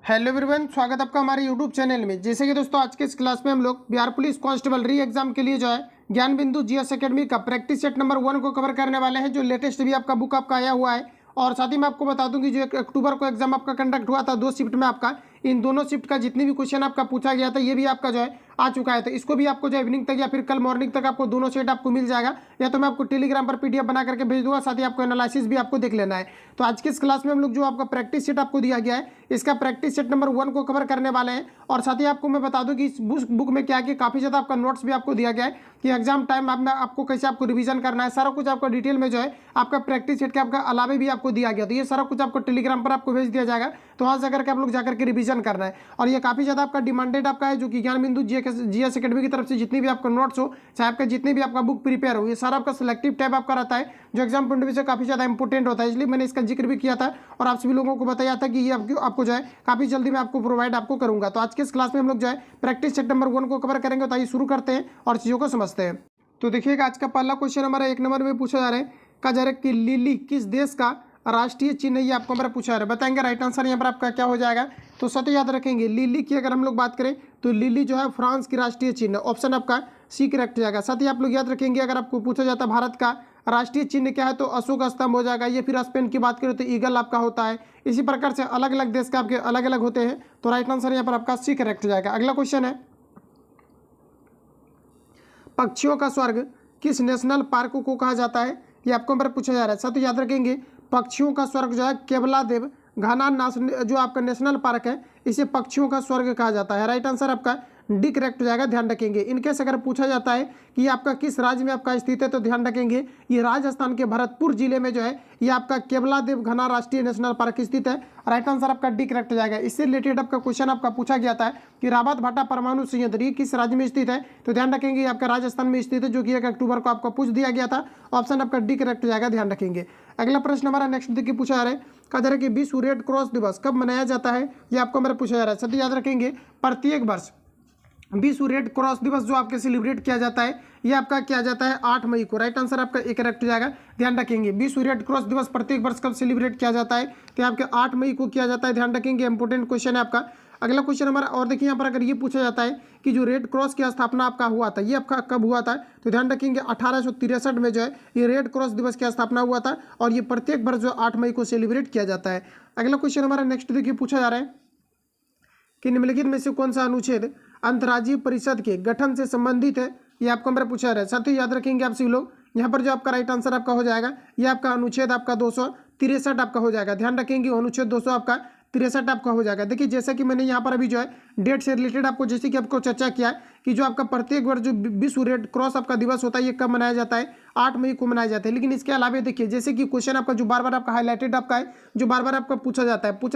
Hello everyone, स्वागत आपका हमारे यूट्यूब चैनल में। जैसे कि दोस्तों आज के इस क्लास में हम लोग बिहार पुलिस कांस्टेबल री एग्जाम के लिए जो है ज्ञान बिंदु जीएस एकेडमी का प्रैक्टिस सेट नंबर 1 को कवर करने वाले हैं, जो लेटेस्ट भी आपका बुक आपका आया हुआ है। और साथ ही मैं आपको बता दूं कि जो 1 अक्टूबर को एग्जाम आपका कंडक्ट हुआ था 2 शिफ्ट में, आपका इन दोनों शिफ्ट का जितनी भी क्वेश्चन आपका पूछा गया था ये भी आपका जो है आ चुका है। तो इसको भी आपको जो इवनिंग तक या फिर कल मॉर्निंग तक आपको दोनों सेट आपको मिल जाएगा, या तो मैं आपको टेलीग्राम पर पीडीएफ बना करके भेज दूंगा, साथ ही आपको एनालिसिस भी आपको देख लेना है। तो आज के इस क्लास में हम लोग जो आपका प्रैक्टिस सेट आपको दिया गया है इसका प्रैक्टिस सेट नंबर 1 को कवर करने वाले हैं। और साथ ही आपको मैं बता दूं कि इस बुक में क्या काफ़ी ज़्यादा आपका नोट्स भी आपको दिया गया है कि एग्जाम टाइम में आपको कैसे आपको रिवीजन करना है, सारा कुछ आपको डिटेल में जो है आपका प्रैक्टिस सेट के आपका अलावे भी आपको दिया गया। तो ये सारा कुछ आपको टेलीग्राम पर आपको भेज दिया जाएगा, तो वहाँ जाकर के आप लोग जाकर के रिवीजन करना है। और ये काफ़ी ज़्यादा आपका डिमांडेड आपका है, जो कि ज्ञान बिंदु जीएस एकेडमी की तरफ से जितनी भी आपका नोट्स हो, चाहे आपका जितनी भी आपका बुक प्रिपेयर हो, ये सारा आपका सिलेक्टिव टाइप आपका रहता है, जो एग्जाम पॉइंट ऑफ व्यू से काफ़ी ज़्यादा इंपॉर्टेंट होता है। इसलिए मैंने इसका जिक्र भी किया था और आप सभी लोगों को बताया था कि ये आपको जो है काफ़ी जल्दी मैं आपको प्रोवाइड आपको करूँगा। तो आज के इस क्लास में हम लोग जो है प्रैक्टिस सेट नंबर 1 को कवर करेंगे। तो आइए शुरू करते हैं और चीज़ों को समझते हैं। तो देखिएगा आज का पहला क्वेश्चन हमारा 1 नंबर में पूछा जा रहा है, कहा जा रहा है कि लिली किस देश का राष्ट्रीय चिन्ह है, ये आपको हमारा पूछा जा रहा है। बताएंगे राइट आंसर यहाँ पर आपका क्या हो जाएगा। तो सत्य याद रखेंगे, लिली की अगर हम लोग बात करें तो लिली जो है फ्रांस की राष्ट्रीय चिन्ह, ऑप्शन आपका सी करेक्ट हो जाएगा। साथ ही आप लोग याद रखेंगे अगर आपको पूछा जाता है भारत का राष्ट्रीय चिन्ह क्या है तो अशोक स्तंभ हो जाएगा। ये फिर स्पेन की बात करें तो ईगल आपका होता है। इसी प्रकार से अलग अलग देश के आपके अलग अलग होते हैं। तो राइट आंसर यहाँ पर आपका सी करेक्ट हो जाएगा। अगला क्वेश्चन है, पक्षियों का स्वर्ग किस नेशनल पार्क को कहा जाता है, ये आपको हमारा पूछा जा रहा है। साथ ही याद रखेंगे पक्षियों का स्वर्ग जो है केवलादेव घना जो आपका नेशनल पार्क है इसे पक्षियों का स्वर्ग कहा जाता है। राइट आंसर आपका डी करेक्ट हो जाएगा। ध्यान रखेंगे इनकेस अगर पूछा जाता है कि ये आपका किस राज्य में आपका स्थित है तो ध्यान रखेंगे ये राजस्थान के भरतपुर जिले में जो है ये आपका केवलादेव घना राष्ट्रीय नेशनल पार्क स्थित है। राइट आंसर आपका डी करेक्ट हो जाएगा। इससे रिलेटेड आपका क्वेश्चन आपका पूछा गया था कि रावत भाटा परमाणु संयंत्र ये किस राज्य में स्थित है, तो ध्यान रखेंगे आपका राजस्थान में स्थित है, जो कि 1 अक्टूबर को आपको पूछ दिया गया था। ऑप्शन आपका डी करेक्ट हो जाएगा। ध्यान रखेंगे। अगला प्रश्न हमारा नेक्स्ट देखिए पूछा जा रहा है, कहा जा रहा है कि विश्व रेड क्रॉस दिवस कब मनाया जाता है, ये आपको हमारा पूछा जा रहा है। सभी याद रखेंगे प्रत्येक वर्ष विश्व रेड क्रॉस दिवस जो आपके सेलिब्रेट किया जाता है ये आपका किया जाता है 8 मई को। राइट आंसर आपका एक करेक्ट हो जाएगा। ध्यान रखेंगे विश्व रेड क्रॉस दिवस प्रत्येक वर्ष कब सेलिब्रेट किया जाता है, तो आपके 8 मई को किया जाता है। ध्यान रखेंगे इंपॉर्टेंट क्वेश्चन है आपका। अगला क्वेश्चन हमारा और देखिए यहाँ पर अगर ये पूछा जाता है कि जो रेड क्रॉस की स्थापना आपका हुआ था ये आपका कब हुआ था, तो ध्यान रखेंगे 1863 में जो है ये रेड क्रॉस दिवस की स्थापना हुआ था और ये प्रत्येक वर्ष जो 8 मई को सेलिब्रेट किया जाता है। अगला क्वेश्चन हमारा नेक्स्ट देखिए पूछा जा रहा है कि निम्नलिखित में से कौन सा अनुच्छेद अंतर्राज्यीय परिषद के गठन से संबंधित है, ये आपको हमारा पूछा जा रहा है। साथ ही याद रखेंगे आप सभी लोग यहाँ पर जो आपका राइट आंसर आपका हो जाएगा ये आपका अनुच्छेद आपका 263 आपका हो जाएगा। ध्यान रखेंगे अनुच्छेद 200 आपका 63 आपका हो जाएगा। देखिए जैसे कि मैंने यहाँ पर अभी जो है डेट से रिलेटेड आपको जैसे कि आपको चर्चा किया है कि जो आपका प्रत्येक वर्ष जो विश्व रेड क्रॉस आपका दिवस होता है ये कब मनाया जाता है, 8 मई को मनाया जाता है। लेकिन इसके अलावा देखिए जैसे कि क्वेश्चन आपका जो बार बार आपका हाईलाइटेड आपका है, जो बार बार आपका पूछा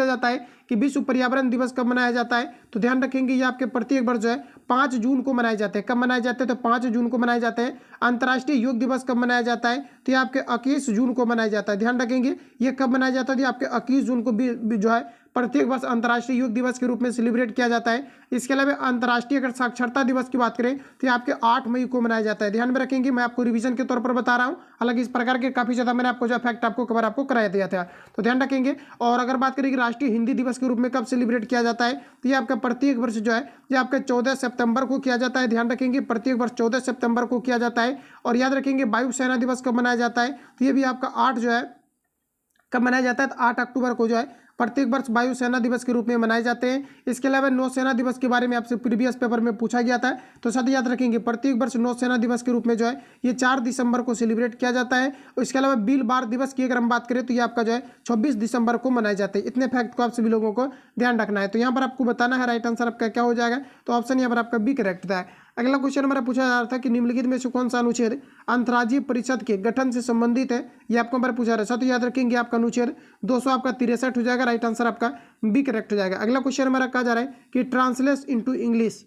जाता है कि विश्व पर्यावरण दिवस कब मनाया जाता है, तो ध्यान रखेंगे ये आपके प्रत्येक वर्ष जो है 5 जून को मनाए जाते हैं। कब मनाए जाते हैं, तो 5 जून को मनाए जाते हैं। अंतर्राष्ट्रीय योग दिवस कब मनाया जाता है, तो ये आपके 21 जून को मनाया जाता है। ध्यान रखेंगे ये कब मनाया जाता है, तो आपके 21 जून को भी जो है प्रत्येक वर्ष अंतर्राष्ट्रीय योग दिवस के रूप में सेलिब्रेट किया जाता है। इसके अलावा अंतर्राष्ट्रीय अगर साक्षरता दिवस की बात करें तो ये आपके 8 मई को मनाया जाता है। ध्यान में रखेंगे, मैं आपको रिवीजन के तौर पर बता रहा हूँ, हालांकि इस प्रकार के काफी ज्यादा मैंने आपको जो फैक्ट आपको कवर आपको कराया दिया था, तो ध्यान रखेंगे। और अगर बात करें कि राष्ट्रीय हिंदी दिवस के रूप में कब सेलिब्रेट किया जाता है, तो ये आपका प्रत्येक वर्ष जो है ये आपका 14 सितंबर को किया जाता है। ध्यान रखेंगे प्रत्येक वर्ष 14 सितंबर को किया जाता है। और याद रखेंगे वायुसेना दिवस कब मनाया जाता है, तो ये भी आपका 8 जो है कब मनाया जाता है, तो 8 अक्टूबर को जो है प्रत्येक वर्ष वायुसेना दिवस के रूप में मनाए जाते हैं। इसके अलावा नौसेना दिवस के बारे में आपसे प्रीवियस पेपर में पूछा गया था, तो साथ ही याद रखेंगे प्रत्येक वर्ष नौसेना दिवस के रूप में जो है ये 4 दिसंबर को सेलिब्रेट किया जाता है। इसके अलावा बिल बार दिवस की अगर हम बात करें तो ये आपका जो है 26 दिसंबर को मनाए जाते हैं। इतने फैक्ट को आप सभी लोगों को ध्यान रखना है। तो यहाँ पर आपको बताना है राइट आंसर आपका क्या हो जाएगा, तो ऑप्शन यहाँ पर आपका बी करेक्ट था। अगला क्वेश्चन हमारा पूछा जा रहा था कि निम्नलिखित में से कौन सा अनुच्छेद अंतर्राज्यीय परिषद के गठन से संबंधित है, ये आपको हमारा पूछा जा रहा है। साथ ही याद रखेंगे आपका अनुच्छेद 200 आपका 63 हो जाएगा। राइट आंसर आपका बी करेक्ट हो जाएगा। अगला क्वेश्चन हमारा कहा जा रहा है कि ट्रांसलेट इनटू इंग्लिश,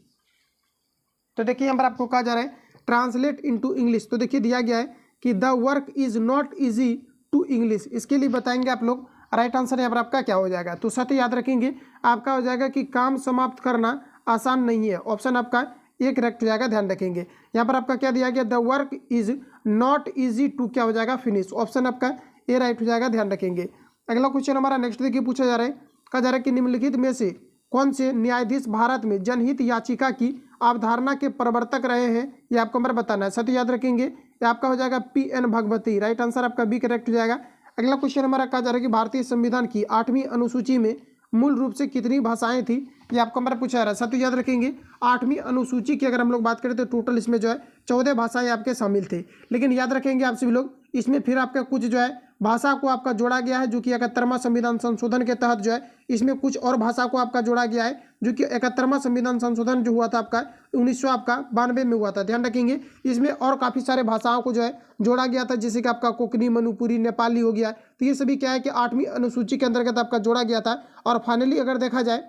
तो देखिए यहाँ पर आपको कहा जा रहा है ट्रांसलेट इनटू इंग्लिश। तो देखिए दिया गया है कि the work is not easy to English, इसके लिए बताएंगे आप लोग राइट आंसर यहाँ पर आपका क्या हो जाएगा। तो साथ ही याद रखेंगे आपका हो जाएगा कि काम समाप्त करना आसान नहीं है। ऑप्शन आपका ये करेक्ट हो जाएगा। ध्यान रखेंगे यहाँ पर आपका क्या दिया गया, the work is not easy to क्या हो जाएगा, फिनिश। ऑप्शन आपका ए राइट हो जाएगा। ध्यान रखेंगे। अगला क्वेश्चन हमारा नेक्स्ट देखिए पूछा जा रहा है, कहा जा रहा है कि निम्नलिखित में से कौन से न्यायाधीश भारत में जनहित याचिका की अवधारणा के प्रवर्तक रहे हैं, ये आपको हमारा बताना है। साथ ही याद रखेंगे ये आपका हो जाएगा PN भगवती, राइट आंसर आपका बी करेक्ट हो जाएगा। अगला क्वेश्चन हमारा कहा जा रहा है कि भारतीय संविधान की 8वीं अनुसूची में मूल रूप से कितनी भाषाएं थी, ये आपको हमारा पूछा जा रहा है। साथ ही याद रखेंगे 8वीं अनुसूची की अगर हम लोग बात करें तो टोटल इसमें जो है 14 भाषाएं आपके शामिल थे, लेकिन याद रखेंगे आप सभी लोग इसमें फिर आपका कुछ जो है भाषा को आपका जोड़ा गया है, जो कि 71वां संविधान संशोधन के तहत जो है इसमें कुछ और भाषा को आपका जोड़ा गया है, जो कि 71वां संविधान संशोधन जो हुआ था आपका 1992 में हुआ था। ध्यान रखेंगे इसमें और काफ़ी सारे भाषाओं को जो है जोड़ा गया था, जैसे कि आपका कोंकणी, मणिपुरी, नेपाली हो गया। तो ये सभी क्या है कि 8वीं अनुसूची के अंतर्गत आपका जोड़ा गया था। और फाइनली अगर देखा जाए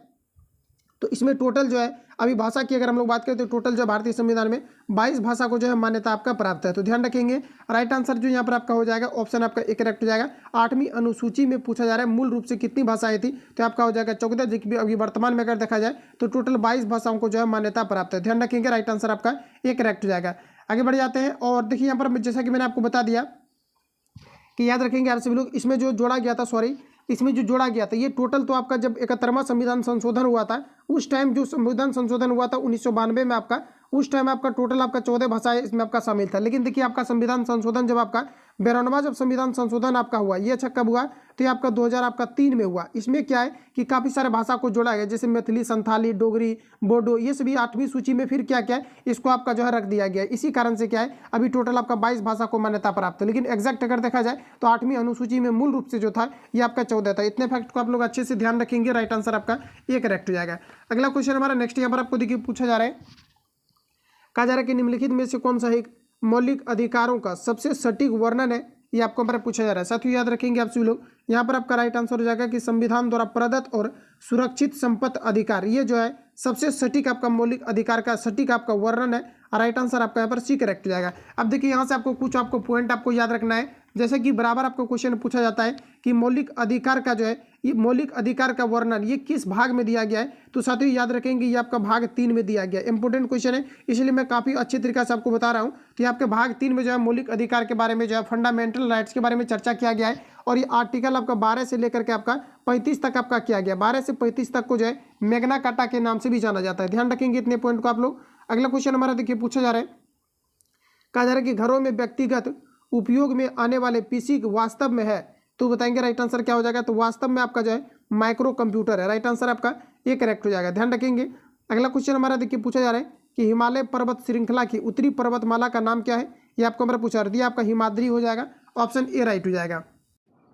तो इसमें टोटल जो है अभी भाषा की अगर हम लोग बात करें तो टोटल जो भारतीय संविधान में 22 भाषा को जो है मान्यता आपका प्राप्त है। तो ध्यान रखेंगे राइट आंसर जो यहाँ पर आपका हो जाएगा ऑप्शन आपका एक करेक्ट हो जाएगा। 8वीं अनुसूची में पूछा जा रहा है मूल रूप से कितनी भाषाएं थी, तो आपका हो जाएगा 14, जो कि अभी वर्तमान में अगर देखा जाए तो टोटल 22 भाषाओं को जो है मान्यता प्राप्त है। ध्यान रखेंगे राइट आंसर आपका एक करेक्ट हो जाएगा। आगे बढ़ जाते हैं और देखिए यहाँ पर जैसा कि मैंने आपको बता दिया कि याद रखेंगे आप सभी लोग इसमें जो जोड़ा गया था इसमें जो जोड़ा गया था ये टोटल तो आपका जब 71वां संविधान संशोधन हुआ था उस टाइम जो संविधान संशोधन हुआ था 1992 में आपका, उस टाइम आपका टोटल आपका 14 भाषाएं इसमें आपका शामिल था। लेकिन देखिए आपका संविधान संशोधन जब आपका 92वां जब संविधान संशोधन आपका हुआ, ये अच्छा कब हुआ, तो ये आपका 2003 में हुआ। इसमें क्या है कि काफ़ी सारे भाषा को जोड़ा गया, जैसे मैथिली, संथाली, डोगरी, बोडो, ये सभी 8वीं सूची में फिर क्या क्या है इसको आपका जो है रख दिया गया। इसी कारण से क्या है अभी टोटल आपका 22 भाषा को मान्यता प्राप्त है। लेकिन एग्जैक्ट अगर देखा जाए तो 8वीं अनुसूची में मूल रूप से जो था ये आपका 14 था। इतने फैक्ट को आप लोग अच्छे से ध्यान रखेंगे, राइट आंसर आपका ये करेक्ट हो जाएगा। अगला क्वेश्चन हमारा नेक्स्ट यहाँ पर आपको देखिए पूछा जा रहा है, कहा जा रहा है कि निम्नलिखित में से कौन सा एक मौलिक अधिकारों का सबसे सटीक वर्णन है, ये आपको हमारा पूछा जा रहा है। साथियों याद रखेंगे आप सभी लोग यहाँ पर आपका राइट आंसर हो जाएगा कि संविधान द्वारा प्रदत्त और सुरक्षित संपत्ति अधिकार, ये जो है सबसे सटीक आपका मौलिक अधिकार का सटीक आपका वर्णन है। राइट आंसर आपका यहाँ पर सी करेक्ट हो जाएगा। अब देखिए यहाँ से आपको कुछ आपको पॉइंट आपको याद रखना है, जैसे कि बराबर आपको क्वेश्चन पूछा जाता है कि मौलिक अधिकार का जो है ये मौलिक अधिकार का वर्णन ये किस भाग में दिया गया है, तो साथियों याद रखेंगे ये आपका भाग 3 में दिया गया है। इंपॉर्टेंट क्वेश्चन है इसलिए मैं काफ़ी अच्छे तरीके से आपको बता रहा हूँ। तो ये आपके भाग 3 में जो है मौलिक अधिकार के बारे में जो है फंडामेंटल राइट्स के बारे में चर्चा किया गया है। और ये आर्टिकल आपका 12 से लेकर के आपका 35 तक आपका किया गया, 12 से 35 तक को जो है मैग्ना कार्टा के नाम से भी जाना जाता है। ध्यान रखेंगे इतने पॉइंट को आप लोग। अगला क्वेश्चन हमारा देखिए पूछा जा रहा है, कहा जा रहा है कि घरों में व्यक्तिगत उपयोग में आने वाले पीसी वास्तव में है, तो बताएंगे राइट आंसर क्या हो जाएगा, तो वास्तव में आपका जो है माइक्रो कंप्यूटर है। राइट आंसर आपका ये करेक्ट हो जाएगा। ध्यान रखेंगे। अगला क्वेश्चन हमारा देखिए पूछा जा रहा है कि हिमालय पर्वत श्रृंखला की उत्तरी पर्वतमाला का नाम क्या है, ये आपको हमारा पूछा दिया, आपका हिमाद्री हो जाएगा, ऑप्शन ए राइट हो जाएगा।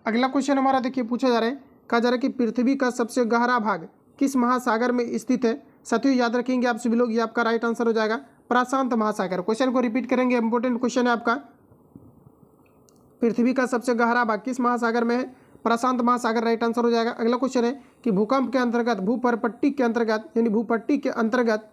अगला क्वेश्चन हमारा देखिए पूछा जा रहा है, कहा जा रहा है कि पृथ्वी का सबसे गहरा भाग किस महासागर में स्थित है। साथियों याद रखेंगे आप सभी लोग ये आपका राइट आंसर हो जाएगा प्रशांत महासागर। क्वेश्चन को रिपीट करेंगे, इंपॉर्टेंट क्वेश्चन है आपका, पृथ्वी का सबसे गहरा भाग किस महासागर में है, प्रशांत महासागर राइट आंसर हो जाएगा। अगला क्वेश्चन है कि भूकंप के अंतर्गत भूपरपट्टी के अंतर्गत यानी भूपट्टी के अंतर्गत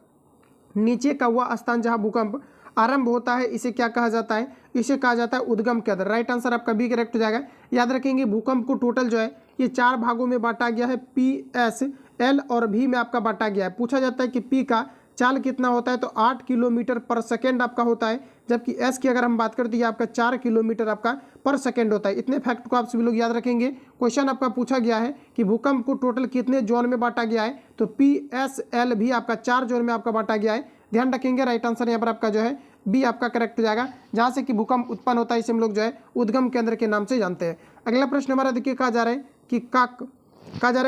नीचे का वह स्थान जहां भूकंप आरंभ होता है इसे क्या कहा जाता है, इसे कहा जाता है उद्गम केंद्र। राइट आंसर आपका बी करेक्ट हो जाएगा। याद रखेंगे भूकंप को टोटल जो है ये 4 भागों में बांटा गया है, पी, एस, एल और भी में आपका बांटा गया है। पूछा जाता है कि पी का चाल कितना होता है, तो 8 किलोमीटर पर सेकेंड आपका होता है, जबकि एस की अगर हम बात करते हैं आपका 4 किलोमीटर आपका पर सेकेंड होता है। इतने फैक्ट को आप सभी लोग याद रखेंगे। क्वेश्चन आपका पूछा गया है कि भूकंप को टोटल कितने जोन में बांटा गया है, तो पी, एस, एल भी आपका 4 जोन में आपका बांटा गया है। ध्यान रखेंगे राइट आंसर यहाँ पर आपका जो है बी आपका करेक्ट हो जाएगा, जहाँ से कि भूकंप उत्पन्न होता है इसे हम लोग जो है उद्गम केंद्र के नाम से जानते हैं। अगला प्रश्न हमारा देखिए कहा जा रहा है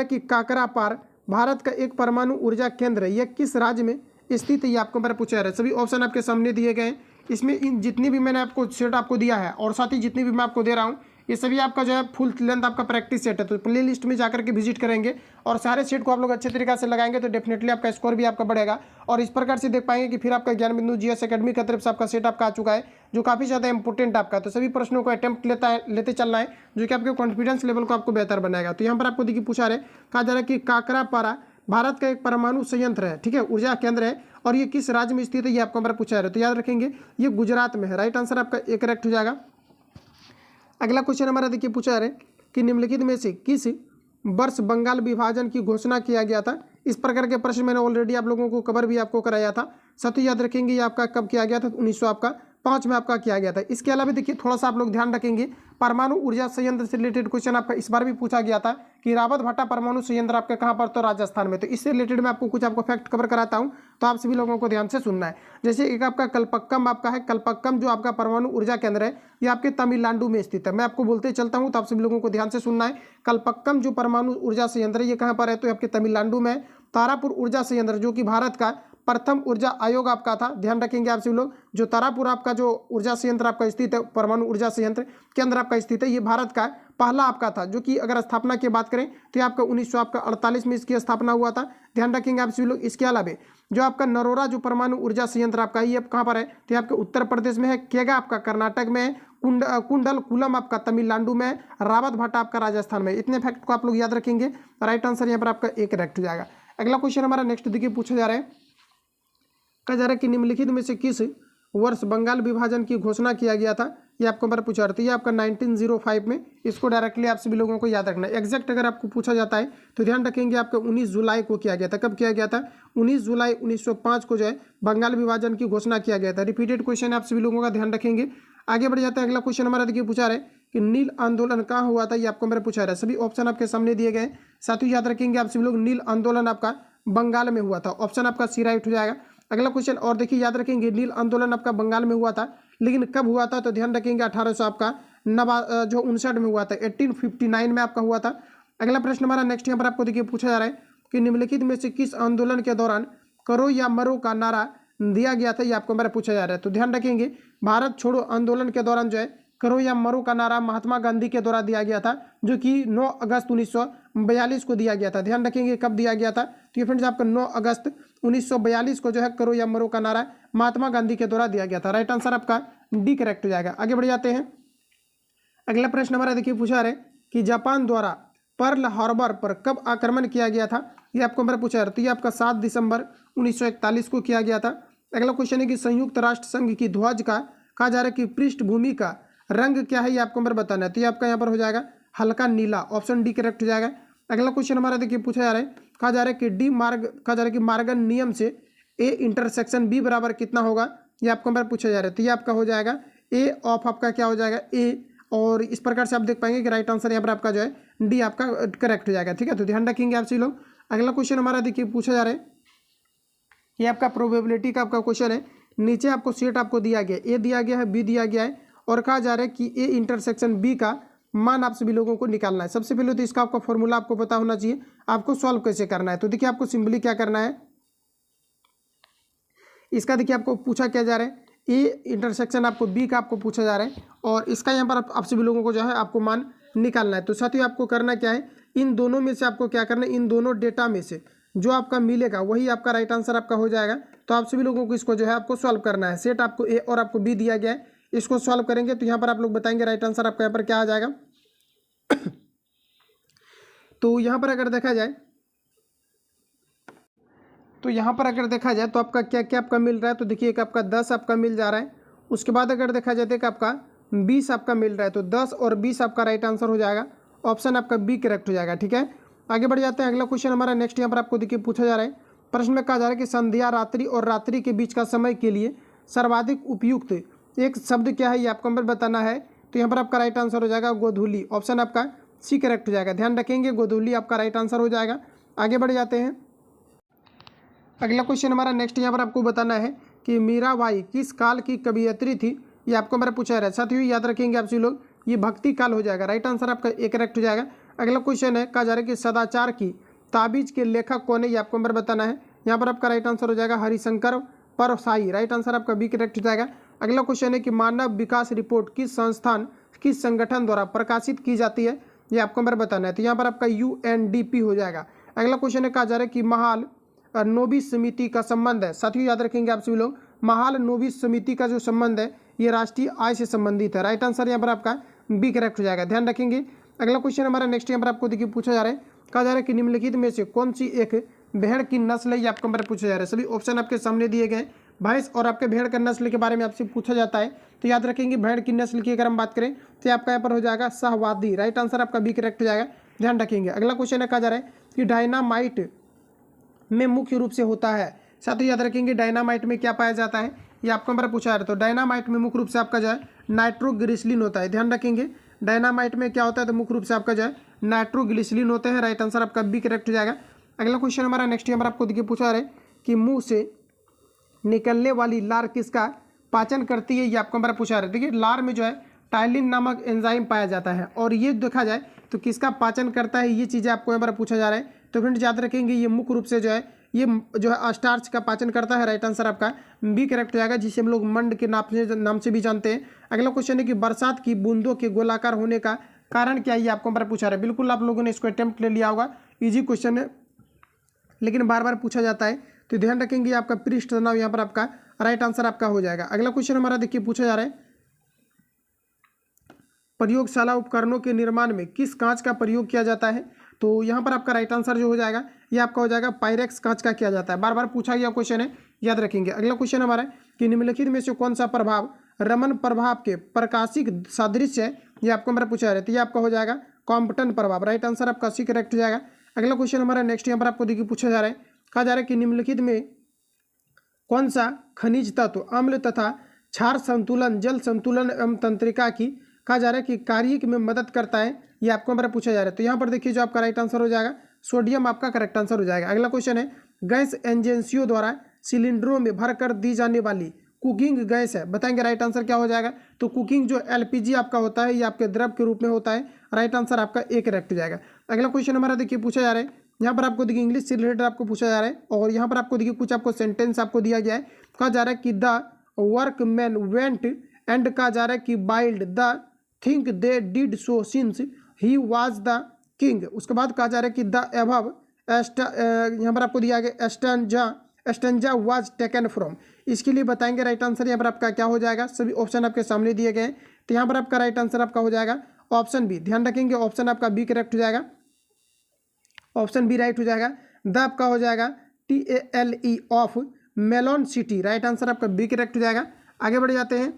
कि काकरापार भारत का एक परमाणु ऊर्जा केंद्र यह किस राज्य में स्थित है, ये आपको मेरा पूछा जा रहा है। सभी ऑप्शन आपके सामने दिए गए हैं। इसमें इन जितनी भी मैंने आपको सेट आपको दिया है और साथ ही जितनी भी मैं आपको दे रहा हूँ ये सभी आपका जो है फुल लेंथ आपका प्रैक्टिस सेट है। तो प्ले लिस्ट में जाकर के विजिट करेंगे और सारे सेट को आप लोग अच्छे तरीके से लगाएंगे तो डेफिनेटली आपका स्कोर भी आपका बढ़ेगा और इस प्रकार से देख पाएंगे कि फिर आपका ज्ञान बिंदु जीएस एकेडमी की तरफ से आपका सेट आपका आ चुका है जो काफ़ी ज़्यादा इंपॉर्टेंट आपका। तो सभी प्रश्नों को अटेम्प्ट लेते चलना है जो कि आपके कॉन्फिडेंस लेवल को आपको बेहतर बनाएगा। तो यहाँ पर आपको देखिए पूछा रहे, कहा जा रहा है कि काकरापारा भारत का एक परमाणु संयंत्र है, ठीक है, ऊर्जा केंद्र है और ये किस राज्य में स्थित है, ये आपको हमारा पूछा है। तो याद रखेंगे ये गुजरात में है। राइट आंसर आपका एक करेक्ट हो जाएगा। अगला क्वेश्चन हमारा देखिए पूछा जा रहा है कि निम्नलिखित में से किस वर्ष बंगाल विभाजन की घोषणा किया गया था। इस प्रकार के प्रश्न मैंने ऑलरेडी आप लोगों को कवर भी आपको कराया था। साथ ही याद रखेंगे ये आपका कब किया गया था, 1900 आपका 2005 में आपका किया गया था। इसके अलावा देखिए थोड़ा सा आप लोग ध्यान रखेंगे, परमाणु ऊर्जा संयंत्र से रिलेटेड क्वेश्चन आपका इस बार भी पूछा गया था कि रावत भाटा परमाणु संयंत्र आपका कहाँ पर, तो राजस्थान में। तो इससे रिलेटेड मैं आपको कुछ आपको फैक्ट कवर कराता हूँ, तो आप सभी लोगों को ध्यान से सुनना है। जैसे एक आपका कल्पक्कम आपका है, कल्पक्कम जो आपका परमाणु ऊर्जा केंद्र है ये आपके तमिलनाडु में स्थित है। मैं आपको बोलते चलता हूँ, तो आप सभी लोगों को ध्यान से सुनना है। कल्पक्कम जो परमाणु ऊर्जा संयंत्र है ये कहाँ पर है, तो आपके तमिलनाडु में है। तारापुर ऊर्जा संयंत्र जो कि भारत का प्रथम ऊर्जा आयोग आपका था, ध्यान रखेंगे आप सभी लोग। जो तारापुर आपका जो ऊर्जा संयंत्र आपका स्थित है, परमाणु ऊर्जा संयंत्र केंद्र आपका स्थित है, ये भारत का पहला आपका था, जो कि अगर स्थापना की बात करें तो ये आपका 1948 में इसकी स्थापना हुआ था, ध्यान रखेंगे आप सभी लोग। इसके अलावा जो आपका नरोरा जो परमाणु ऊर्जा संयंत्र आपका ये कहाँ पर है, तो आपके उत्तर प्रदेश में है। केगा आपका कर्नाटक में है। कुंडलकुलम आपका तमिलनाडु में, रावत भाटा आपका राजस्थान में। इतने फैक्ट को आप लोग याद रखेंगे। राइट आंसर यहाँ पर आपका एक करेक्ट हो जाएगा। अगला क्वेश्चन हमारा नेक्स्ट देखिए पूछा जा रहा है, कहा जा रहा है कि निम्नलिखित में से किस वर्ष बंगाल विभाजन की घोषणा किया गया था। ये आपको बार पूछा जाता है, ये आपका 1905 में। इसको डायरेक्टली आप सभी लोगों को याद रखना है। एग्जैक्ट अगर आपको पूछा जाता है तो ध्यान रखेंगे आपका 19 जुलाई को किया गया था। कब किया गया था? 19 जुलाई 1905 को जो है बंगाल विभाजन की घोषणा किया गया था। रिपीटेड क्वेश्चन है, आप सभी लोगों का ध्यान रखेंगे। आगे बढ़ जाता है। अगला क्वेश्चन हमारा देखिए पूछा रहा है कि नील आंदोलन कहाँ हुआ था, ये आपको मेरे पूछा रहा है। सभी ऑप्शन आपके सामने दिए गए। साथ ही याद रखेंगे आप सभी लोग, नील आंदोलन आपका बंगाल में हुआ था। ऑप्शन आपका सी राइट हो जाएगा। अगला क्वेश्चन और देखिए, याद रखेंगे नील आंदोलन आपका बंगाल में हुआ था, लेकिन कब हुआ था? तो ध्यान रखेंगे 1800 आपका 59 में हुआ था, 1859 में आपका हुआ था। अगला प्रश्न हमारा नेक्स्ट यहाँ पर आपको देखिए पूछा जा रहा है कि निम्नलिखित में से किस आंदोलन के दौरान करो या मरो का नारा दिया गया था, ये आपको हमारा पूछा जा रहा है। तो ध्यान रखेंगे, भारत छोड़ो आंदोलन के दौरान जो है करो या मरो का नारा महात्मा गांधी के द्वारा दिया गया था, जो कि 9 अगस्त 1942 को दिया गया था। ध्यान रखेंगे कब दिया गया था, तो ये फ्रेंड्स आपका 9 अगस्त 1942 को जो है करो या मरो का नारा महात्मा गांधी के द्वारा दिया गया था। राइट आंसर आपका डी करेक्ट हो जाएगा। आगे बढ़ जाते हैं। अगला प्रश्न हमारा देखिए पूछा रहे कि जापान द्वारा पर्ल हार्बर पर कब आक्रमण किया गया था, ये आपको हमारा पूछा रहा है। तो ये आपका 7 दिसंबर 1941 को किया गया था। अगला क्वेश्चन है कि संयुक्त राष्ट्र संघ की ध्वज का कहा जा रहा है कि पृष्ठभूमि का रंग क्या है, ये आपको हमारा बताना है। तो ये आपका यहाँ पर हो जाएगा हल्का नीला। ऑप्शन डी करेक्ट हो जाएगा। अगला क्वेश्चन हमारा देखिए पूछा जा रहा है, कहा जा रहा है कि कहा जा रहा है कि मार्गन नियम से ए इंटरसेक्शन बी बराबर कितना होगा, ये आपको हमारा पूछा जा रहा है। तो ये आपका हो जाएगा ए ऑफ आपका क्या हो जाएगा ए, और इस प्रकार से आप देख पाएंगे कि राइट आंसर यहाँ पर आपका जो है डी आपका करेक्ट हो जाएगा। ठीक है, तो ध्यान रखेंगे आप सभी लोग। अगला क्वेश्चन हमारा देखिए पूछा जा रहा है, ये आपका प्रोबेबिलिटी का आपका क्वेश्चन है। नीचे आपको सेट आपको दिया गया, ए दिया गया है, बी दिया गया है, और कहा जा रहा है कि ए इंटरसेक्शन बी का मान आप सभी लोगों को निकालना है। सबसे पहले तो इसका आपका फॉर्मूला आपको पता होना चाहिए, आपको सॉल्व कैसे करना है। तो देखिए आपको सिंपली क्या करना है, इसका देखिए आपको पूछा क्या जा रहा है, ए इंटरसेक्शन आपको बी का आपको पूछा जा रहा है, और इसका यहाँ पर आप सभी लोगों को जो है आपको मान निकालना है। तो साथियों आपको करना क्या है, इन दोनों में से आपको क्या करना है, इन दोनों डेटा में से जो आपका मिलेगा वही आपका राइट आंसर आपका हो जाएगा। तो आप सभी लोगों को इसको जो है आपको सॉल्व करना है। सेट आपको ए और आपको बी दिया गया है, इसको सॉल्व करेंगे तो यहाँ पर आप लोग बताएंगे राइट आंसर आपका यहाँ पर क्या आ जाएगा। तो यहाँ पर अगर देखा जाए तो आपका क्या क्या आपका मिल रहा है, तो देखिए एक आपका 10 आपका मिल जा रहा है। उसके बाद अगर देखा जाए तो आपका 20 आपका मिल रहा है, तो 10 और 20 आपका राइट आंसर हो जाएगा। ऑप्शन आपका बी करेक्ट हो जाएगा। ठीक है, आगे बढ़ जाते हैं। अगला क्वेश्चन हमारा नेक्स्ट यहाँ पर आपको देखिए पूछा जा रहा है। प्रश्न में कहा जा रहा है कि संध्या रात्रि और रात्रि के बीच का समय के लिए सर्वाधिक उपयुक्त एक शब्द क्या है, ये आपको हमें बताना है। तो यहाँ पर आपका राइट आंसर हो जाएगा गोधूली। ऑप्शन आपका सी करेक्ट हो जाएगा। ध्यान रखेंगे गोधूली आपका राइट आंसर हो जाएगा। आगे बढ़ जाते हैं। अगला क्वेश्चन हमारा नेक्स्ट यहाँ पर आपको बताना है कि मीराबाई किस काल की कवयित्री थी, ये आपको हमारा पूछा रहा है। साथियों याद रखेंगे आप सभी लोग, ये भक्ति काल हो जाएगा। राइट आंसर आपका ए करेक्ट हो जाएगा। अगला क्वेश्चन है, कहा जा रहा है कि सदाचार की ताबीज के लेखक कौन है, ये आपको हमारा बताना है। यहाँ पर आपका राइट आंसर हो जाएगा हरिशंकर परसाई। राइट आंसर आपका बी करेक्ट हो जाएगा। अगला क्वेश्चन है कि मानव विकास रिपोर्ट किस संस्थान किस संगठन द्वारा प्रकाशित की जाती है, ये आपको हमारा बताना है। तो यहाँ पर आपका UNDP हो जाएगा। अगला क्वेश्चन है, कहा जा रहा है कि महाल नोबिस समिति का संबंध है। साथियों याद रखेंगे आप सभी लोग, महाल नोबिस समिति का जो संबंध है ये राष्ट्रीय आय से संबंधित है। राइट आंसर यहाँ पर आपका बी करेक्ट हो जाएगा। ध्यान रखेंगे। अगला क्वेश्चन हमारा नेक्स्ट यहाँ पर आपको देखिए पूछा जा रहा है, कहा जा रहा है कि निम्नलिखित में से कौन सी एक भेड़ की नस्ल है, ये आपको हमारा पूछा जा रहा है। सभी ऑप्शन आपके सामने दिए गए। भैंस और आपके भेड़ का नस्ल के बारे में आपसे पूछा जाता है। तो याद रखेंगे भेड़ की नस्ल की अगर हम बात करें तो आपका यहाँ पर हो जाएगा शाहवादी। राइट आंसर आपका बी करेक्ट हो जाएगा। ध्यान रखेंगे। अगला क्वेश्चन है, कहा जा रहा है कि डायनामाइट में मुख्य रूप से होता है। साथ ही याद रखेंगे डायनामाइट में क्या पाया जाता है, ये आपको हमारा पूछा जा रहा है। तो डायनामाइट में मुख्य रूप से आपका जो है नाइट्रोग्लिसरीन होता है, ध्यान रखेंगे। डायनामाइट में क्या होता है, तो मुख्य रूप से आपका जो है नाइट्रोग्लिसरीन होते हैं। राइट आंसर आपका बी करेक्ट हो जाएगा। अगला क्वेश्चन हमारा नेक्स्ट नंबर आपको देखिए पूछा जा रहा है कि मुंह से निकलने वाली लार किसका पाचन करती है, ये आपको हमारा पूछा जा रहा है। देखिए लार में जो है टाइलिन नामक एंजाइम पाया जाता है और ये देखा जाए तो किसका पाचन करता है, ये चीज़ें आपको हमारा पूछा जा रहा है। तो फ्रेंड्स याद रखेंगे ये मुख्य रूप से जो है ये जो है स्टार्च का पाचन करता है। राइट आंसर आपका बी करेक्ट हो जाएगा, जिसे हम लोग मंड के नाम से भी जानते हैं। अगला क्वेश्चन है कि बरसात की बूंदों के गोलाकार होने का कारण क्या है, ये आपको हमारा पूछा रहा है। बिल्कुल आप लोगों ने इसको अटेम्प्ट ले लिया होगा, इजी क्वेश्चन है लेकिन बार बार पूछा जाता है, तो ध्यान रखेंगे आपका पृष्ठ तनाव यहाँ पर आपका राइट आंसर आपका हो जाएगा। अगला क्वेश्चन हमारा देखिए पूछा जा रहा है प्रयोगशाला उपकरणों के निर्माण में किस कांच का प्रयोग किया जाता है, तो यहाँ पर आपका राइट आंसर जो हो जाएगा ये आपका हो जाएगा पायरेक्स कांच का किया जाता है। बार बार पूछा गया क्वेश्चन है, याद रखेंगे। अगला क्वेश्चन हमारा है कि निम्नलिखित में से कौन सा प्रभाव रमन प्रभाव के प्रकाशिक सादृश्य है, ये आपको हमारा पूछा जा रहा है। तो ये आपका हो जाएगा कॉम्पटन प्रभाव। राइट आंसर आपका सी करेक्ट हो जाएगा। अगला क्वेश्चन हमारा नेक्स्ट यहाँ पर आपको देखिए पूछा जा रहा है, कहा जा रहा है कि निम्नलिखित में कौन सा खनिज तत्व अम्ल तथा क्षार संतुलन जल संतुलन एवं तंत्रिका की कहा जा रहा है कि कार्य में मदद करता है, ये आपको हमारा पूछा जा रहा है। तो यहाँ पर देखिए जो आपका राइट आंसर हो जाएगा सोडियम आपका करेक्ट आंसर हो जाएगा। अगला क्वेश्चन है गैस एजेंसियों द्वारा सिलेंडरों में भरकर दी जाने वाली कुकिंग गैस है, बताएंगे राइट आंसर क्या हो जाएगा। तो कुकिंग जो एलपीजी आपका होता है ये आपके द्रव के रूप में होता है। राइट आंसर आपका ए करेक्ट हो जाएगा। अगला क्वेश्चन हमारा देखिए पूछा जा रहा है, यहाँ पर आपको देखिए इंग्लिश से रिलेटेड आपको पूछा जा रहा है और यहाँ पर आपको देखिए कुछ आपको सेंटेंस आपको दिया गया है। कहा जा रहा है कि द वर्कमैन वेंट एंड कहा जा रहा है कि billed the think they did so since he was the king. उसके बाद कहा जा रहा है कि द एबव यहाँ पर आपको दिया गया एस्टेंजा वाज टेकन फ्रॉम, इसके लिए बताएंगे राइट आंसर यहाँ पर आपका क्या हो जाएगा। सभी ऑप्शन आपके सामने दिए गए हैं, तो यहाँ पर आपका राइट आंसर आपका हो जाएगा ऑप्शन बी। ध्यान रखेंगे ऑप्शन आपका बी करेक्ट हो जाएगा, ऑप्शन बी राइट हो जाएगा। द आपका हो जाएगा TALE of Malone city. Right answer आपका बी करेक्ट हो जाएगा। आगे बढ़ जाते हैं।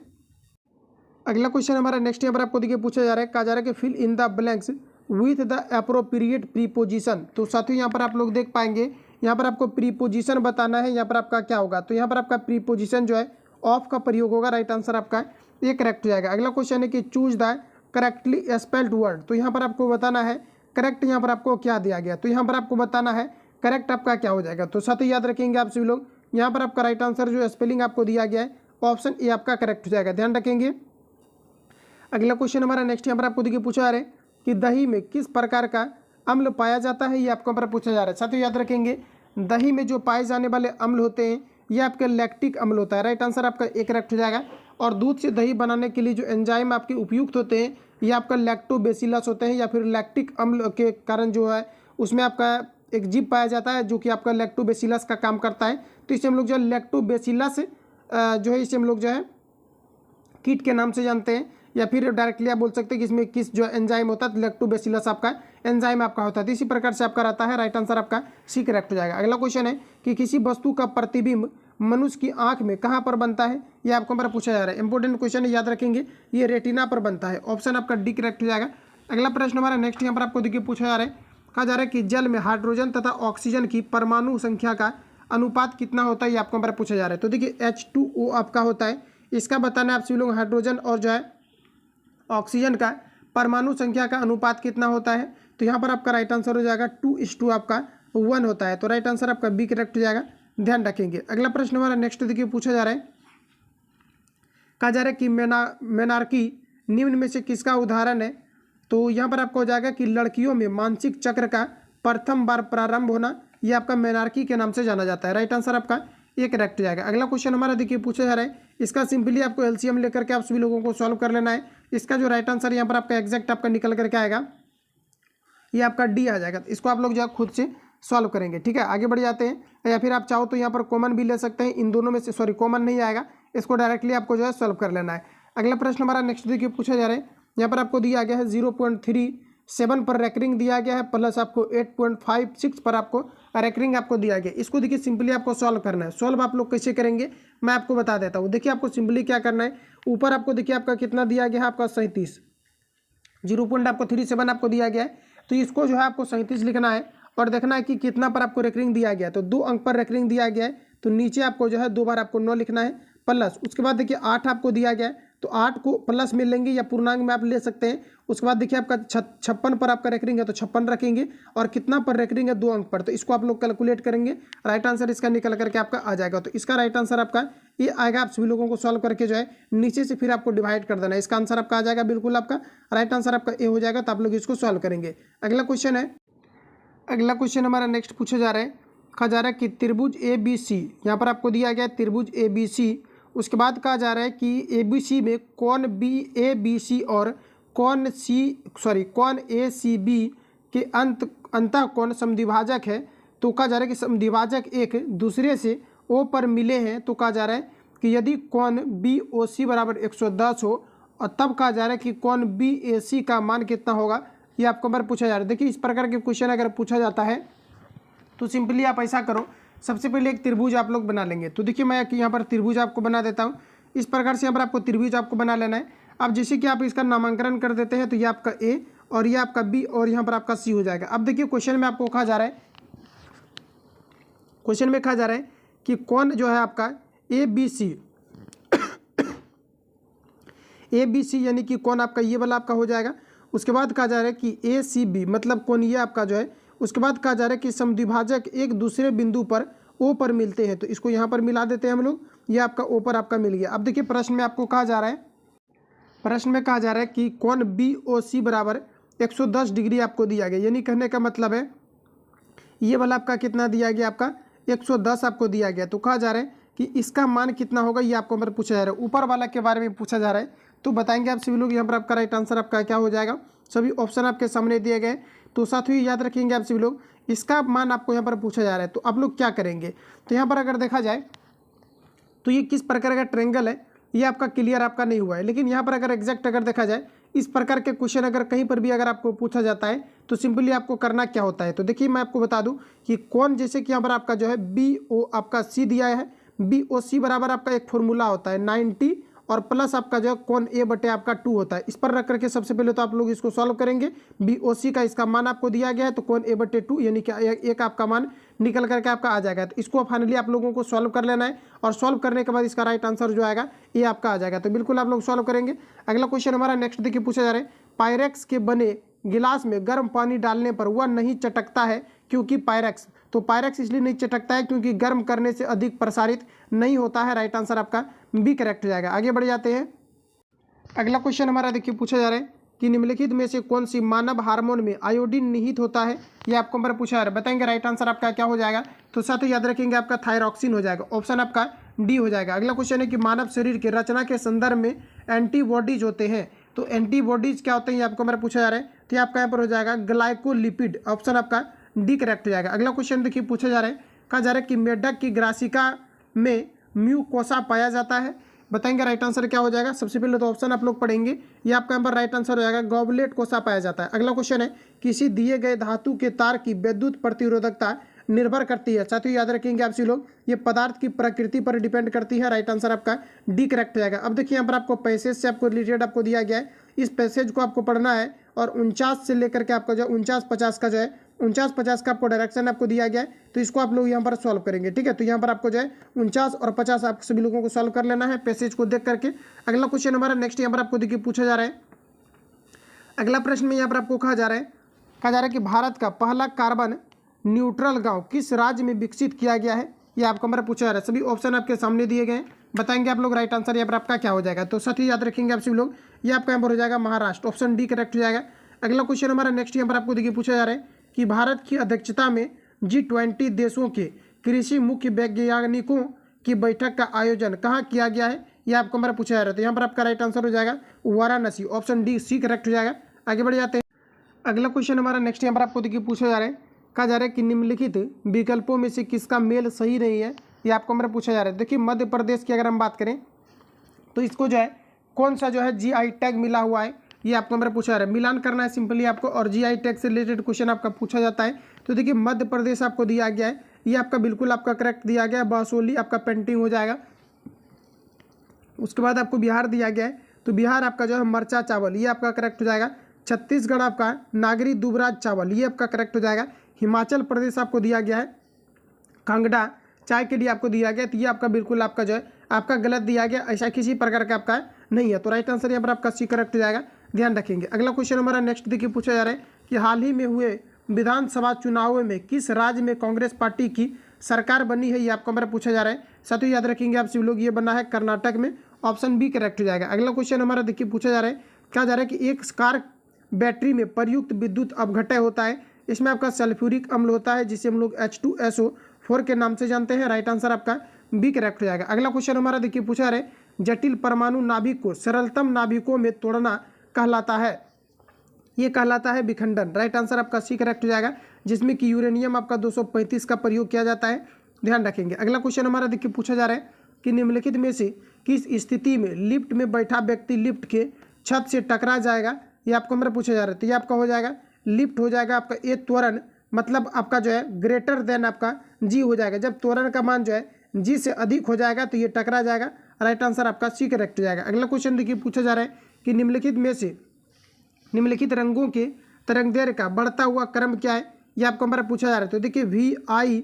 अगला क्वेश्चन हमारा नेक्स्ट यहाँ पर आपको देखिए पूछा जा रहा है, कहा जा रहा है कि fill in the blanks with the appropriate preposition. तो साथियों यहाँ पर आप लोग देख पाएंगे यहाँ पर आपको प्रीपोजिशन बताना है, यहाँ पर आपका क्या होगा। तो यहाँ पर आपका प्रीपोजिशन जो है ऑफ का प्रयोग होगा। राइट आंसर आपका ये करेक्ट हो जाएगा। अगला क्वेश्चन है कि choose the correctly spelled word. तो यहाँ पर आपको बताना है करेक्ट यहाँ पर आपको क्या दिया गया, तो यहाँ पर आपको बताना है करेक्ट आपका क्या हो जाएगा। तो साथ ही याद रखेंगे आप सभी लोग, यहाँ पर आपका राइट आंसर जो स्पेलिंग आपको दिया गया है ऑप्शन ए आपका करेक्ट हो जाएगा, ध्यान रखेंगे। अगला क्वेश्चन हमारा नेक्स्ट यहाँ पर आपको देखिए पूछा जा रहा है कि दही में किस प्रकार का अम्ल पाया जाता है, ये आपको यहाँ पर पूछा जा रहा है। साथियों याद रखेंगे दही में जो पाए जाने वाले अम्ल होते हैं ये आपका लैक्टिक अम्ल होता है। राइट आंसर आपका एक करेक्ट हो जाएगा। और दूध से दही बनाने के लिए जो एंजाइम आपके उपयुक्त होते हैं ये आपका लैक्टोबेसिलस होते हैं, या फिर लैक्टिक अम्ल के कारण जो है उसमें आपका एक जीव पाया जाता है जो कि आपका लैक्टोबेसिलस का काम करता है। तो इसे हम लोग जो है लैक्टोबेसिलस जो है इसे हम लोग जो है कीट के नाम से जानते हैं, या फिर डायरेक्टली आप बोल सकते हैं कि इसमें किस जो एंजाइम होता है लैक्टोबेसिलस आपका एंजाइम आपका होता है। तो इसी प्रकार से आपका रहता है। राइट आंसर आपका सी करेक्ट हो जाएगा। अगला क्वेश्चन है कि किसी वस्तु का प्रतिबिंब मनुष्य की आंख में कहाँ पर बनता है, ये आपको हमारा पूछा जा रहा है। इंपॉर्टेंट क्वेश्चन है, याद रखेंगे ये रेटिना पर बनता है। ऑप्शन आपका डी करेक्ट हो जाएगा। अगला प्रश्न हमारा नेक्स्ट यहाँ पर आपको देखिए पूछा जा रहा है, कहा जा रहा है कि जल में हाइड्रोजन तथा ऑक्सीजन की परमाणु संख्या का अनुपात कितना होता है, ये आपको हमारा पूछा जा रहा है। तो देखिए H2O आपका होता है, इसका बताना है आप सभी लोग हाइड्रोजन और जो है ऑक्सीजन का परमाणु संख्या का अनुपात कितना होता है। तो यहाँ पर आपका राइट आंसर हो जाएगा 2:1 आपका 1 होता है। तो राइट आंसर आपका बी करेक्ट हो जाएगा, ध्यान रखेंगे। अगला प्रश्न हमारा नेक्स्ट देखिए पूछा जा रहा है, कहा जा रहा है कि मेनार्की निम्न में से किसका उदाहरण है। तो यहाँ पर आपको हो जाएगा कि लड़कियों में मानसिक चक्र का प्रथम बार प्रारंभ होना, ये आपका मेनार्की के नाम से जाना जाता है। राइट आंसर आपका ये करेक्ट हो जाएगा। अगला क्वेश्चन हमारा देखिए पूछा जा रहा है, इसका सिंपली आपको एलसीएम लेकर के आप सभी लोगों को सॉल्व कर लेना है। इसका जो राइट आंसर यहाँ पर आपका एग्जैक्ट आपका निकल करके आएगा ये आपका डी आ जाएगा। इसको आप लोग जो है खुद से सॉल्व करेंगे, ठीक है। आगे बढ़ जाते हैं, या फिर आप चाहो तो यहाँ पर कॉमन भी ले सकते हैं, इन दोनों में से सॉरी कॉमन नहीं आएगा, इसको डायरेक्टली आपको जो है सॉल्व कर लेना है। अगला प्रश्न हमारा नेक्स्ट देखिए पूछा जा रहा है, यहाँ पर आपको दिया गया है 0.37 पर रैकरिंग दिया गया है, प्लस आपको 8.56 पर आपको रैकरिंग आपको दिया गया। इसको देखिए सिंपली आपको सॉल्व करना है। सॉल्व आप लोग कैसे करेंगे मैं आपको बता देता हूँ। देखिए आपको सिंपली क्या करना है, ऊपर आपको देखिए आपका कितना दिया गया है, आपका 37, 0.37 आपको दिया गया है। तो इसको जो है आपको 37 लिखना है और देखना है कि कितना पर आपको रैकरिंग दिया गया है। तो 2 अंक पर रैकरिंग दिया गया है, तो नीचे आपको जो है 2 बार आपको 9 लिखना है, प्लस उसके बाद देखिए 8 आपको दिया गया है, तो 8 को प्लस में लेंगे या पूर्णांक में आप ले सकते हैं। उसके बाद देखिए आपका 56 पर आपका रेकरिंग है तो 56 रखेंगे, और कितना पर रेकरिंग है 2 अंक पर, तो इसको आप लोग कैलकुलेट करेंगे। राइट आंसर इसका निकल करके आपका आ जाएगा। तो इसका राइट आंसर आपका ये आएगा। आप सभी लोगों को सॉल्व करके जो है नीचे से फिर आपको डिवाइड कर देना है। इसका आंसर आपका आ जाएगा, बिल्कुल आपका राइट आंसर आपका ए हो जाएगा। तो आप लोग इसको सॉल्व करेंगे। अगला क्वेश्चन है, अगला क्वेश्चन हमारा नेक्स्ट पूछा जा रहा है, कहा जा रहा है कि त्रिभुज ए बी सी, यहाँ पर आपको दिया गया है त्रिभुज ए बी सी। उसके बाद कहा जा रहा है कि ए बी सी में कौन बी ए बी सी और कौन ए सी बी के अंतः कौन समद्विभाजक है। तो कहा जा रहा है कि समद्विभाजक एक दूसरे से ओ पर मिले हैं। तो कहा जा रहा है कि यदि कौन बी ओ सी बराबर 110 हो, और तब कहा जा रहा है कि कौन बी ए सी का मान कितना होगा, ये आपको बार पूछा जा रहा है। देखिए इस प्रकार के क्वेश्चन अगर पूछा जाता है तो सिंपली आप ऐसा करो, सबसे पहले एक त्रिभुज आप लोग बना लेंगे। तो देखिए मैं यहाँ पर त्रिभुज आपको बना देता हूँ। इस प्रकार से यहाँ पर आपको त्रिभुज आपको बना लेना है। अब जैसे कि आप इसका नामांकन कर देते हैं तो ये आपका ए और ये आपका बी और यहाँ पर आपका सी हो जाएगा। अब देखिए क्वेश्चन में आपको कहा जा रहा है, क्वेश्चन में कहा जा रहा है कि कौन जो है आपका ए बी सी यानी कि कौन आपका ये वाला आपका हो जाएगा। उसके बाद कहा जा रहा है कि ए सी बी मतलब कौन ये आपका जो है। उसके बाद कहा जा रहा है कि समद्विभाजक एक दूसरे बिंदु पर ओ पर मिलते हैं। तो इसको यहाँ पर मिला देते हैं हम लोग, ये आपका ओ पर आपका मिल गया। अब देखिए प्रश्न में आपको कहा जा रहा है, प्रश्न में कहा जा रहा है कि कौन बी ओ सी बराबर 110 डिग्री आपको दिया गया। यानी कहने का मतलब है ये वाला आपका कितना दिया गया, आपका 110 आपको दिया गया। तो कहा जा रहा है कि इसका मान कितना होगा, ये आपको हमारे पूछा जा रहा है। ऊपर वाला के बारे में पूछा जा रहा है, तो बताएंगे आप सभी लोग। यहाँ पर आपका राइट आंसर आपका क्या हो जाएगा, सभी ऑप्शन आपके सामने दिए गए। तो साथियों याद रखेंगे आप सभी लोग, इसका मान आपको यहाँ पर पूछा जा रहा है। तो आप लोग क्या करेंगे, तो यहाँ पर अगर देखा जाए तो ये किस प्रकार का ट्रेंगल है, ये आपका क्लियर आपका नहीं हुआ है। लेकिन यहाँ पर अगर एग्जैक्ट अगर देखा जाए, इस प्रकार के क्वेश्चन अगर कहीं पर भी अगर आपको पूछा जाता है तो सिंपली आपको करना क्या होता है। तो देखिए मैं आपको बता दूं कि कौन, जैसे कि यहाँ पर आपका जो है बी ओ आपका सी दिया है, बी ओ सी बराबर आपका एक फॉर्मूला होता है 90 और प्लस आपका जो है कौन ए बटे आपका 2 होता है। इस पर रख करके सबसे पहले तो आप लोग इसको सॉल्व करेंगे। बी ओ सी का इसका मान आपको दिया गया है, तो कौन ए बटे 2 यानी कि एक आपका मान निकल करके आपका आ जाएगा। तो इसको फाइनली आप लोगों को सॉल्व कर लेना है, और सॉल्व करने के बाद इसका राइट आंसर जो आएगा ये आपका आ जाएगा। तो बिल्कुल आप लोग सॉल्व करेंगे। अगला क्वेश्चन हमारा नेक्स्ट देखिए पूछा जा रहा है, पायरेक्स के बने गिलास में गर्म पानी डालने पर वह नहीं चटकता है क्योंकि पायरेक्स, तो पायरेक्स इसलिए नहीं चटकता है क्योंकि गर्म करने से अधिक प्रसारित नहीं होता है। राइट आंसर आपका बी करेक्ट हो जाएगा। आगे बढ़ जाते हैं। अगला क्वेश्चन हमारा देखिए पूछा जा रहा है कि निम्नलिखित में से कौन सी मानव हार्मोन में आयोडीन निहित होता है, ये आपको हमारा पूछा जा रहा है। बताएंगे राइट आंसर आपका क्या हो जाएगा। तो साथ ही याद रखेंगे आपका थायरॉक्सिन हो जाएगा, ऑप्शन आपका डी हो जाएगा। अगला क्वेश्चन है कि मानव शरीर की रचना के संदर्भ में एंटीबॉडीज होते हैं, तो एंटीबॉडीज क्या होते हैं, ये आपको हमारा पूछा जा रहा है। तो ये आपका यहाँ पर हो जाएगा ग्लाइकोलिपिड, ऑप्शन आपका डी करेक्ट हो जाएगा। अगला क्वेश्चन देखिए पूछा जा रहा है, कहा जा रहा है कि मेढक की ग्रासिका में म्यूकोसा पाया जाता है। बताएंगे राइट आंसर क्या हो जाएगा। सबसे पहले तो ऑप्शन आप लोग पढ़ेंगे, ये आपका यहाँ पर राइट आंसर हो जाएगा गॉबलेट कोसा पाया जाता है। अगला क्वेश्चन है, किसी दिए गए धातु के तार की विद्युत प्रतिरोधकता निर्भर करती है। साथियों याद रखेंगे आप सभी लोग, ये पदार्थ की प्रकृति पर डिपेंड करती है। राइट आंसर आपका डी करेक्ट हो जाएगा। अब देखिए यहाँ पर आपको पैसेज से आपको रिलेटेड आपको दिया गया है, इस पैसेज को आपको पढ़ना है, और 49 से लेकर के आपका जो 49-50 का जो है 49-50 का आपको डायरेक्शन आपको दिया गया है। तो इसको आप लोग यहाँ पर सॉल्व करेंगे, ठीक है। तो यहाँ पर आपको जो है 49 और 50 आप सभी लोगों को सॉल्व कर लेना है पैसेज को देख करके। अगला क्वेश्चन हमारा नेक्स्ट यहाँ पर आपको देखिए पूछा जा रहा है। अगला प्रश्न में यहाँ पर आपको कहा जा रहा है कि भारत का पहला कार्बन न्यूट्रल गांव किस राज्य में विकसित किया गया है, ये आपको हमारा पूछा जा रहा है। सभी ऑप्शन आपके सामने दिए गए हैं, बताएंगे आप लोग राइट आंसर यहाँ पर आपका क्या हो जाएगा। तो साथ ही याद रखेंगे आप सभी लोग, ये आपका यहाँ पर हो जाएगा महाराष्ट्र, ऑप्शन डी करेक्ट हो जाएगा। अगला क्वेश्चन हमारा नेक्स्ट यहाँ पर आपको देखिए पूछा जा रहा है कि भारत की अध्यक्षता में G20 देशों के कृषि मुख्य वैज्ञानिकों की बैठक का आयोजन कहाँ किया गया है, यह आपको हमारा पूछा जा रहा है। तो यहाँ पर आपका राइट आंसर हो जाएगा Varanasi, option D C correct हो जाएगा। आगे बढ़ जाते हैं। अगला क्वेश्चन हमारा नेक्स्ट यहाँ पर आपको देखिए पूछा जा रहा है, कहा जा रहा है कि निम्नलिखित विकल्पों में से किसका मेल सही नहीं है, ये आपको हमारा पूछा जा रहा है। देखिए मध्य प्रदेश की अगर हम बात करें तो इसको जो है कौन सा जो है GI टैग मिला हुआ है, ये आपको हमारा पूछा जा रहा है। मिलान करना है सिंपली आपको, और GI टैग से रिलेटेड क्वेश्चन आपका पूछा जाता है। तो देखिए मध्य प्रदेश आपको दिया गया है, ये आपका बिल्कुल आपका करेक्ट दिया गया है। बासोली आपका पेंटिंग हो जाएगा। उसके बाद आपको बिहार दिया गया है, तो बिहार आपका जो है मरचा चावल, ये आपका करेक्ट हो जाएगा। छत्तीसगढ़ आपका नागरी दुबराज चावल, ये आपका करेक्ट हो जाएगा। हिमाचल प्रदेश आपको दिया गया है कांगड़ा चाय के लिए आपको दिया गया, तो ये आपका बिल्कुल आपका जो है आपका गलत दिया गया, ऐसा किसी प्रकार का आपका नहीं है। तो राइट आंसर यहाँ पर आपका सी करेक्ट हो जाएगा, ध्यान रखेंगे। अगला क्वेश्चन हमारा नेक्स्ट देखिए पूछा जा रहा है कि हाल ही में हुए विधानसभा चुनावों में किस राज्य में कांग्रेस पार्टी की सरकार बनी है, ये आपको हमारा पूछा जा रहा है। साथियों याद रखेंगे आप सभी लोग, ये बना है कर्नाटक में, ऑप्शन बी करेक्ट हो जाएगा। अगला क्वेश्चन हमारा देखिए पूछा जा रहा है, कहा जा रहा है कि एक कार बैटरी में प्रयुक्त विद्युत अपघटय होता है, इसमें आपका सल्फ्यूरिक अम्ल होता है जिसे हम लोग H2SO4 के नाम से जानते हैं। राइट आंसर आपका बी करेक्ट हो जाएगा। अगला क्वेश्चन हमारा देखिए पूछा जा रहा है, जटिल परमाणु नाभिक को सरलतम नाभिकों में तोड़ना कहलाता है, ये कहलाता है विखंडन। राइट आंसर आपका सी करेक्ट हो जाएगा, जिसमें कि यूरेनियम आपका 235 का प्रयोग किया जाता है, ध्यान रखेंगे। अगला क्वेश्चन हमारा देखिए पूछा जा रहा है कि निम्नलिखित में से किस स्थिति में लिफ्ट में बैठा व्यक्ति लिफ्ट के छत से टकरा जाएगा, ये आपको हमारा पूछा जा रहा है। तो ये आपका हो जाएगा लिफ्ट हो जाएगा आपका ए त्वरण, मतलब आपका जो है ग्रेटर देन आपका जी हो जाएगा। जब त्वरण का मान जो है जी से अधिक हो जाएगा तो ये टकरा जाएगा। राइट आंसर आपका सी करेक्ट हो जाएगा। अगला क्वेश्चन देखिए पूछा जा रहा है कि निम्नलिखित में से निम्नलिखित रंगों के तरंगदैर्घ्य का बढ़ता हुआ क्रम क्या है, ये आपको हमारा पूछा जा रहा है। तो देखिए VIBG,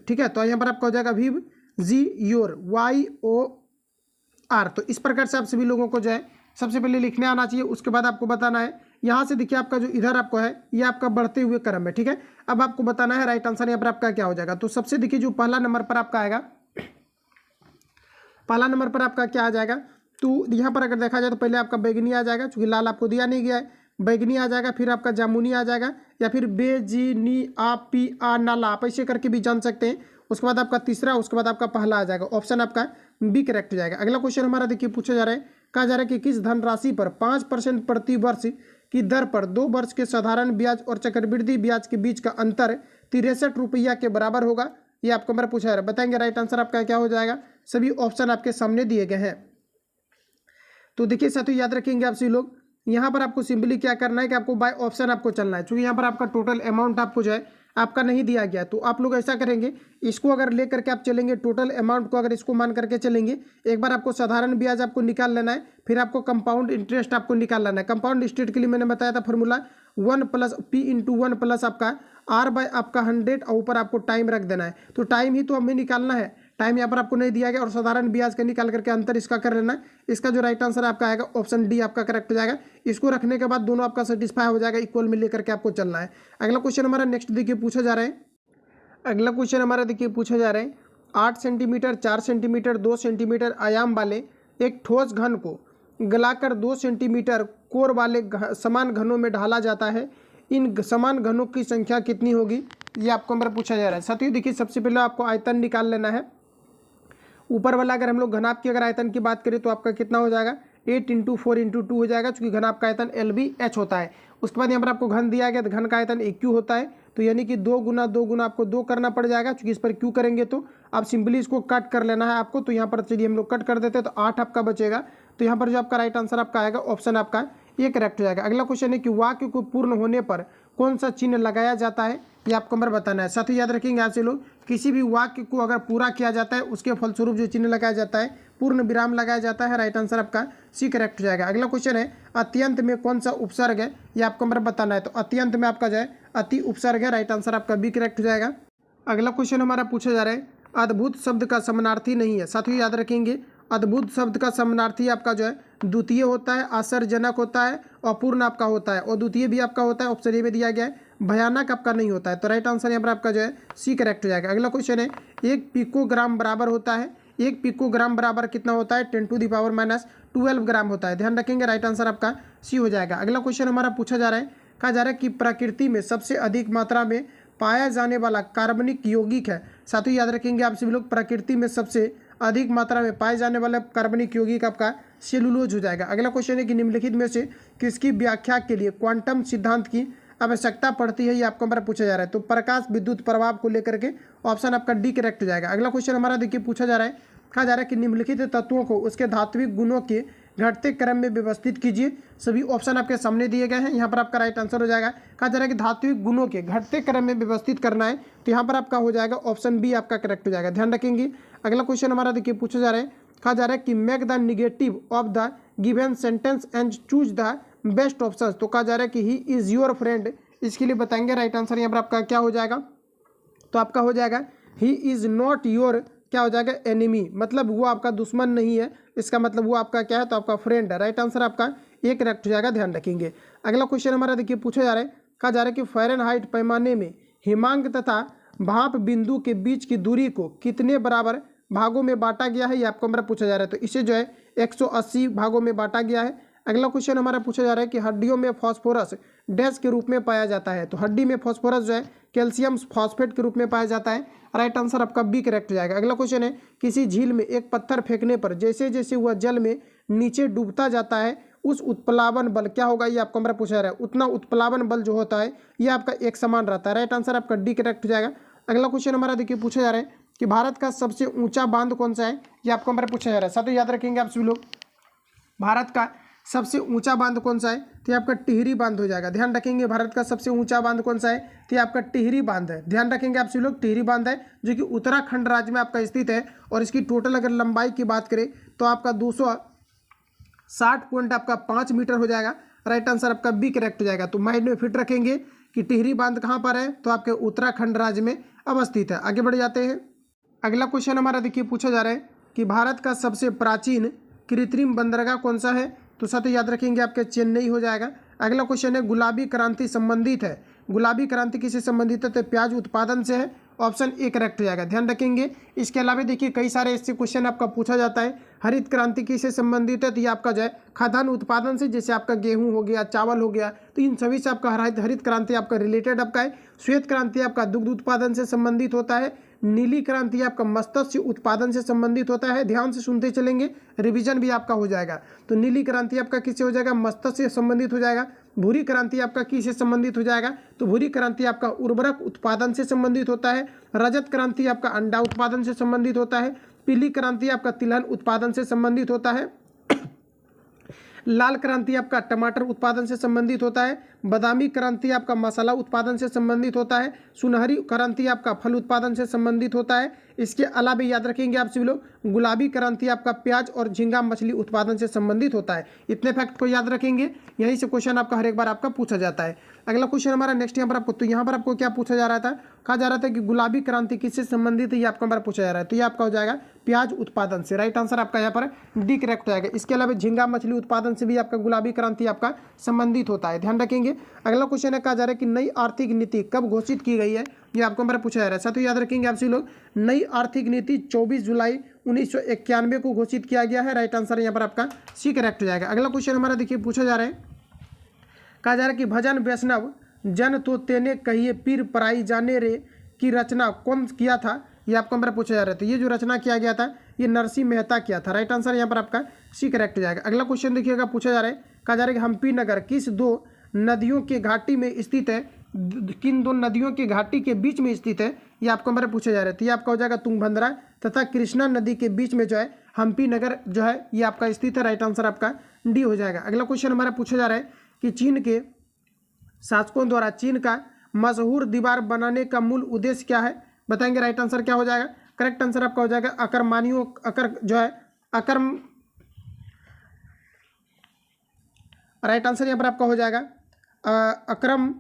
ठीक है, तो यहाँ पर आपका हो जाएगा विव जी योर YOR। तो इस प्रकार से आप सभी लोगों को जो है सबसे पहले लिखने आना चाहिए, उसके बाद आपको बताना है। यहाँ से देखिए आपका जो इधर आपको है ये आपका बढ़ते हुए क्रम है, ठीक है। अब आपको बताना है राइट आंसर यहाँ पर आपका क्या हो जाएगा। तो सबसे देखिए जो पहला नंबर पर आपका आएगा, पहला नंबर पर आपका क्या आ जाएगा, तो यहाँ पर अगर देखा जाए तो पहले आपका बैगनी आ जाएगा, चूंकि लाल आपको दिया नहीं गया है, बैगनी आ जाएगा, फिर आपका जामुनी आ जाएगा, या फिर बेजीनी आ पी आ नाला, आप ऐसे करके भी जान सकते हैं। उसके बाद आपका तीसरा, उसके बाद आपका पहला आ जाएगा, ऑप्शन आपका बी करेक्ट हो जाएगा। अगला क्वेश्चन हमारा देखिए पूछा जा रहा है, कहा जा रहा है कि किस धनराशि पर 5% प्रति वर्ष की दर पर 2 वर्ष के साधारण ब्याज और चक्रवृद्धि ब्याज के बीच का अंतर 63 रुपया के बराबर होगा, ये आपको हमारा पूछा जा रहा है। बताएंगे राइट आंसर आपका क्या हो जाएगा। सभी ऑप्शन आपके सामने दिए गए हैं। तो देखिए साथियों याद रखेंगे आप सभी लोग, यहाँ पर आपको सिंपली क्या करना है कि आपको बाय ऑप्शन आपको चलना है। क्योंकि यहाँ पर आपका टोटल अमाउंट आपको जो है आपका नहीं दिया गया, तो आप लोग ऐसा करेंगे, इसको अगर ले करके आप चलेंगे, टोटल अमाउंट को अगर इसको मान करके चलेंगे, एक बार आपको साधारण ब्याज आपको निकाल लेना है, फिर आपको कंपाउंड इंटरेस्ट आपको निकाल लेना है। कंपाउंड इंटरेस्ट के लिए मैंने बताया था फॉर्मूला 1 + P × 1 + आपका R/ आपका 100 और ऊपर आपको टाइम रख देना है। तो टाइम ही तो हमें निकालना है, टाइम यहाँ पर आपको नहीं दिया गया, और साधारण ब्याज का निकाल करके अंतर इसका कर लेना है। इसका जो राइट आंसर आपका आएगा ऑप्शन डी आपका करेक्ट हो जाएगा। इसको रखने के बाद दोनों आपका सेटिस्फाई हो जाएगा, इक्वल में लेकर के आपको चलना है। अगला क्वेश्चन हमारा नेक्स्ट देखिए पूछा जा रहा है, अगला क्वेश्चन हमारा देखिए पूछा जा रहा है, 8 सेंटीमीटर, 4 सेंटीमीटर, 2 सेंटीमीटर आयाम वाले एक ठोस घन को गलाकर 2 सेंटीमीटर कोर वाले समान घनों में ढाला जाता है, इन समान घनों की संख्या कितनी होगी, ये आपको हमारा पूछा जा रहा है। साथियों देखिए सबसे पहले आपको आयतन निकाल लेना है। ऊपर वाला अगर हम लोग घनाभ की अगर आयतन की बात करें तो आपका कितना हो जाएगा, 8 × 4 × 2 हो जाएगा, क्योंकि घनाभ का आयतन LBH होता है। उसके बाद यहाँ पर आपको घन दिया गया, तो घन का आयतन AQ होता है, तो यानी कि 2 × 2 × आपको 2 करना पड़ जाएगा, क्योंकि इस पर Q करेंगे तो आप सिंपली इसको कट कर लेना है आपको। तो यहाँ पर चलिए हम लोग कट कर देते हैं, तो 8 आपका बचेगा। तो यहाँ पर जो आपका राइट आंसर आपका आएगा ऑप्शन आपका ये करेक्ट हो जाएगा। अगला क्वेश्चन है कि वाक्य को पूर्ण होने पर कौन सा चिन्ह लगाया जाता है, ये आपको हमारा बताना है। साथ ही याद रखेंगे आपसे लोग, किसी भी वाक्य को अगर पूरा किया जाता है उसके फलस्वरूप जो चिन्ह लगाया जाता है, पूर्ण विराम लगाया जाता है। राइट आंसर आपका सी करेक्ट हो जाएगा। अगला क्वेश्चन है, अत्यंत में कौन सा उपसर्ग है, ये आपको हमारा बताना है। तो अत्यंत में आपका जो है अति उपसर्ग है, राइट आंसर आपका बी करेक्ट हो जाएगा। अगला क्वेश्चन हमारा पूछा जा रहा है, अद्भुत शब्द का समानार्थी नहीं है। साथियों याद रखेंगे, अद्भुत शब्द का समानार्थी आपका जो है द्वितीय होता है, आश्चर्यजनक होता है, अपूर्ण आपका होता है, और द्वितीय भी आपका होता है, ऑप्शन ए में दिया गया है, भयानक आपका नहीं होता है। तो राइट आंसर यहाँ पर आपका जो है सी करेक्ट हो जाएगा। अगला क्वेश्चन है, 1 पिकोग्राम बराबर होता है, 1 पिकोग्राम बराबर कितना होता है, 10⁻12 ग्राम होता है, ध्यान रखेंगे। राइट आंसर आपका सी हो जाएगा। अगला क्वेश्चन हमारा पूछा जा रहा है, कहा जा रहा है कि प्रकृति में सबसे अधिक मात्रा में पाया जाने वाला कार्बनिक यौगिक है। साथियों याद रखेंगे आप सभी लोग, प्रकृति में सबसे अधिक मात्रा में पाए जाने वाला कार्बनिक यौगिक आपका सेलुलोज हो जाएगा। अगला क्वेश्चन है कि निम्नलिखित में से किसकी व्याख्या के लिए क्वांटम सिद्धांत की आवश्यकता पड़ती है, ये आपको हमारा पूछा जा रहा है। तो प्रकाश विद्युत प्रभाव को लेकर के ऑप्शन आपका डी करेक्ट हो जाएगा। अगला क्वेश्चन हमारा देखिए पूछा जा रहा है, कहा जा रहा है कि निम्नलिखित तत्वों को उसके धात्विक गुणों के घटते क्रम में व्यवस्थित कीजिए। सभी ऑप्शन आपके सामने दिए गए हैं, यहाँ पर आपका राइट आंसर हो जाएगा। कहा जा रहा है कि धात्विक गुणों के घटते क्रम में व्यवस्थित करना है, तो यहाँ पर आपका हो जाएगा ऑप्शन बी आपका करेक्ट हो जाएगा, ध्यान रखेंगे। अगला क्वेश्चन हमारा देखिए पूछा जा रहा है, कहा जा रहा है कि make the negative of the given sentence and choose the best option. तो कहा जा रहा है कि ही इज योर फ्रेंड, इसके लिए बताएंगे राइट आंसर यहाँ पर आपका क्या हो जाएगा, तो आपका हो जाएगा ही इज नॉट योर क्या हो जाएगा, एनिमी, मतलब वो आपका दुश्मन नहीं है, इसका मतलब वो आपका क्या है, तो आपका फ्रेंड है। राइट आंसर आपका एक करेक्ट हो जाएगा, ध्यान रखेंगे। अगला क्वेश्चन हमारा देखिए पूछा जा रहा है, कहा जा रहा है कि फ़ारेनहाइट पैमाने में हिमांक तथा भाप बिंदु के बीच की दूरी को कितने बराबर भागों में बांटा गया है, ये आपको हमारा पूछा जा रहा है। तो इसे जो है 180 भागों में बांटा गया है। अगला क्वेश्चन हमारा पूछा जा रहा है कि हड्डियों में फास्फोरस डैश के रूप में पाया जाता है। तो हड्डी में फास्फोरस जो है कैल्शियम फॉस्फेट के रूप में पाया जाता है। राइट आंसर आपका बी करेक्ट हो जाएगा। अगला क्वेश्चन है, किसी झील में एक पत्थर फेंकने पर जैसे जैसे वह जल में नीचे डूबता जाता है उस उत्प्लावन बल क्या होगा, ये आपको हमारा पूछा जा रहा है। उतना उत्प्लावन बल जो होता है ये आपका एक समान रहता है। राइट आंसर आपका डी करेक्ट हो जाएगा। अगला क्वेश्चन हमारा देखिए पूछा जा रहा है कि भारत का सबसे ऊंचा बांध कौन सा है, ये आपको हमारा पूछा जा रहा है। साथ ही याद रखेंगे आप सभी लोग, भारत का सबसे ऊंचा बांध कौन सा है, तो ये आपका टिहरी बांध हो जाएगा। ध्यान रखेंगे भारत का सबसे ऊंचा बांध कौन सा है, तो ये आपका टिहरी बांध है। ध्यान रखेंगे आप सभी लोग, टिहरी बांध है जो कि उत्तराखंड राज्य में आपका स्थित है। और इसकी टोटल अगर लंबाई की बात करें तो आपका 260.5 मीटर हो जाएगा। राइट आंसर आपका बी करेक्ट हो जाएगा। तो माइंड में फिट रखेंगे कि टिहरी बांध कहाँ पर है, तो आपके उत्तराखंड राज्य में अवस्थित है। आगे बढ़ जाते हैं। अगला क्वेश्चन हमारा देखिए पूछा जा रहा है कि भारत का सबसे प्राचीन कृत्रिम बंदरगाह कौन सा है, तो साथ ही याद रखेंगे आपके चेन्नई हो जाएगा। अगला क्वेश्चन है, गुलाबी क्रांति संबंधित है, गुलाबी क्रांति किससे संबंधित है, तो प्याज उत्पादन से है। ऑप्शन ए करेक्ट हो जाएगा, ध्यान रखेंगे। इसके अलावा देखिए कई सारे ऐसे क्वेश्चन आपका पूछा जाता है, हरित क्रांति किससे संबंधित है, तो ये आपका जो है खाद्यान्न उत्पादन से, जैसे आपका गेहूं हो गया, चावल हो गया, तो इन सभी से आपका हरित क्रांति आपका रिलेटेड आपका है। श्वेत क्रांति आपका दुग्ध उत्पादन से संबंधित होता है। नीली क्रांति आपका मत्स्य उत्पादन से संबंधित होता है। ध्यान से सुनते चलेंगे, रिवीजन भी आपका हो जाएगा। तो नीली क्रांति आपका किससे हो जाएगा, मत्स्य से संबंधित हो जाएगा। भूरी क्रांति आपका किससे संबंधित हो जाएगा, तो भूरी क्रांति आपका उर्वरक उत्पादन से संबंधित होता है। रजत क्रांति आपका अंडा उत्पादन से संबंधित होता है। पीली क्रांति आपका तिलहन उत्पादन से संबंधित होता है। लाल क्रांति आपका टमाटर उत्पादन से संबंधित होता है। बादामी क्रांति आपका मसाला उत्पादन से संबंधित होता है। सुनहरी क्रांति आपका फल उत्पादन से संबंधित होता है। इसके अलावा याद रखेंगे आप सभी लोग, गुलाबी क्रांति आपका प्याज और झींगा मछली उत्पादन से संबंधित होता है। इतने फैक्ट को याद रखेंगे, यहीं से क्वेश्चन आपका हर एक बार आपका पूछा जाता है। अगला क्वेश्चन हमारा नेक्स्ट यहाँ पर आपको, तो यहाँ पर आपको क्या पूछा जा रहा था, कहा जा रहा था कि गुलाबी क्रांति किससे संबंधित है, ये आपका हमारा पूछा जा रहा है। तो ये आपका हो जाएगा प्याज उत्पादन से। राइट आंसर आपका यहाँ पर डी करेक्ट हो जाएगा। इसके अलावा झींगा मछली उत्पादन से भी आपका गुलाबी क्रांति आपका संबंधित होता है, ध्यान रखेंगे। अगला क्वेश्चन है, कहा जा रहा है कि नई आर्थिक नीति कब घोषित की गई है, ये आपको हमारा पूछा जा रहा है। साथ ही याद रखेंगे आप सभी लोग, नई आर्थिक नीति 24 जुलाई 1991 को घोषित किया गया है। राइट आंसर यहाँ पर आपका सी करेक्ट हो जाएगा। अगला क्वेश्चन हमारा देखिए पूछा जा रहा है, कहा जा रहा है कि भजन वैष्णव जन तो तेने कहिए पीर पराई जाने रे की रचना कौन किया था, ये आपको हमारा पूछा जा रहा है। तो ये जो रचना किया गया था ये नरसिंह मेहता किया था। राइट आंसर यहाँ पर आपका सी करेक्ट हो जाएगा। अगला क्वेश्चन देखिएगा पूछा जा रहा है, कहा जा रहा है कि हम्पी नगर किस दो नदियों के घाटी में स्थित है, किन दो नदियों के घाटी के बीच में स्थित है, ये आपको हमारे पूछा जा रहा है। तो ये आपका हो जाएगा तुंगभद्रा तथा कृष्णा नदी के बीच में जो है हम्पी नगर जो है ये आपका स्थित है। राइट आंसर आपका डी हो जाएगा। अगला क्वेश्चन हमारा पूछा जा रहा है कि चीन के शासकों द्वारा चीन का मशहूर दीवार बनाने का मूल उद्देश्य क्या है, बताएंगे। राइट आंसर क्या हो जाएगा, करेक्ट आंसर आपका हो जाएगा अकरमानियों जो है अकर्म। राइट आंसर यहाँ पर आपका हो जाएगा अक्रम,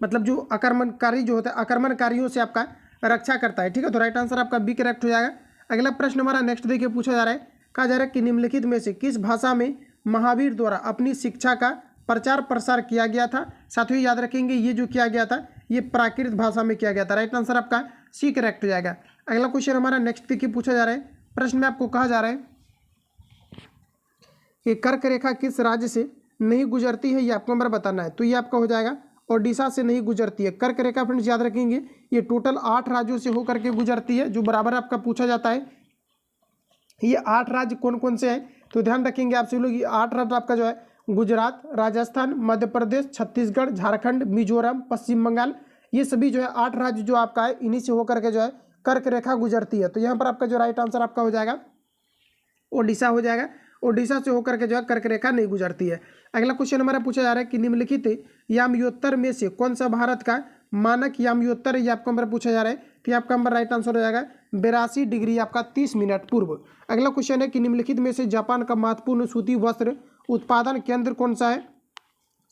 मतलब जो आक्रमणकारी जो होता है आक्रमणकारियों से आपका रक्षा करता है, ठीक है। तो राइट आंसर आपका बी करेक्ट हो जाएगा। अगला प्रश्न हमारा नेक्स्ट देखिए पूछा जा रहा है, कहा जा रहा है कि निम्नलिखित में से किस भाषा में महावीर द्वारा अपनी शिक्षा का प्रचार प्रसार किया गया था। साथ ही याद रखेंगे ये जो किया गया था ये प्राकृत भाषा में किया गया था। राइट आंसर आपका सी करेक्ट हो जाएगा। अगला क्वेश्चन हमारा नेक्स्ट देखिए पूछा जा रहा है, प्रश्न में आपको कहा जा रहा है कि कर्क रेखा किस राज्य से नहीं गुजरती है, ये आपको हमारा बताना है। तो ये आपका हो जाएगा ओडिशा से नहीं गुजरती है। कर्क रेखा फ्रेंड्स याद रखेंगे ये टोटल 8 राज्यों से होकर के गुजरती है, जो बराबर आपका पूछा जाता है। ये 8 राज्य कौन कौन से हैं, तो ध्यान रखेंगे आप सभी लोग, ये 8 राज्य आपका जो है गुजरात, राजस्थान, मध्य प्रदेश, छत्तीसगढ़, झारखंड, मिजोरम, पश्चिम बंगाल, ये सभी जो है 8 राज्य जो आपका है इन्हीं से होकर के जो है कर्क रेखा गुजरती है। तो यहाँ पर आपका जो राइट आंसर आपका हो जाएगा ओडिशा हो जाएगा। ओडिशा से होकर के जो है कर्क रेखा नहीं गुजरती है। अगला क्वेश्चन हमारा पूछा जा रहा है कि निम्नलिखित याम्योत्तर में से कौन सा भारत का मानक याम्योत्तर, ये आपको हमारा पूछा जा रहा है। तो आपका हमारा राइट आंसर हो जाएगा 82 डिग्री आपका 30 मिनट पूर्व। अगला क्वेश्चन है कि निम्नलिखित में से जापान का महत्वपूर्ण सूती वस्त्र उत्पादन केंद्र कौन सा है।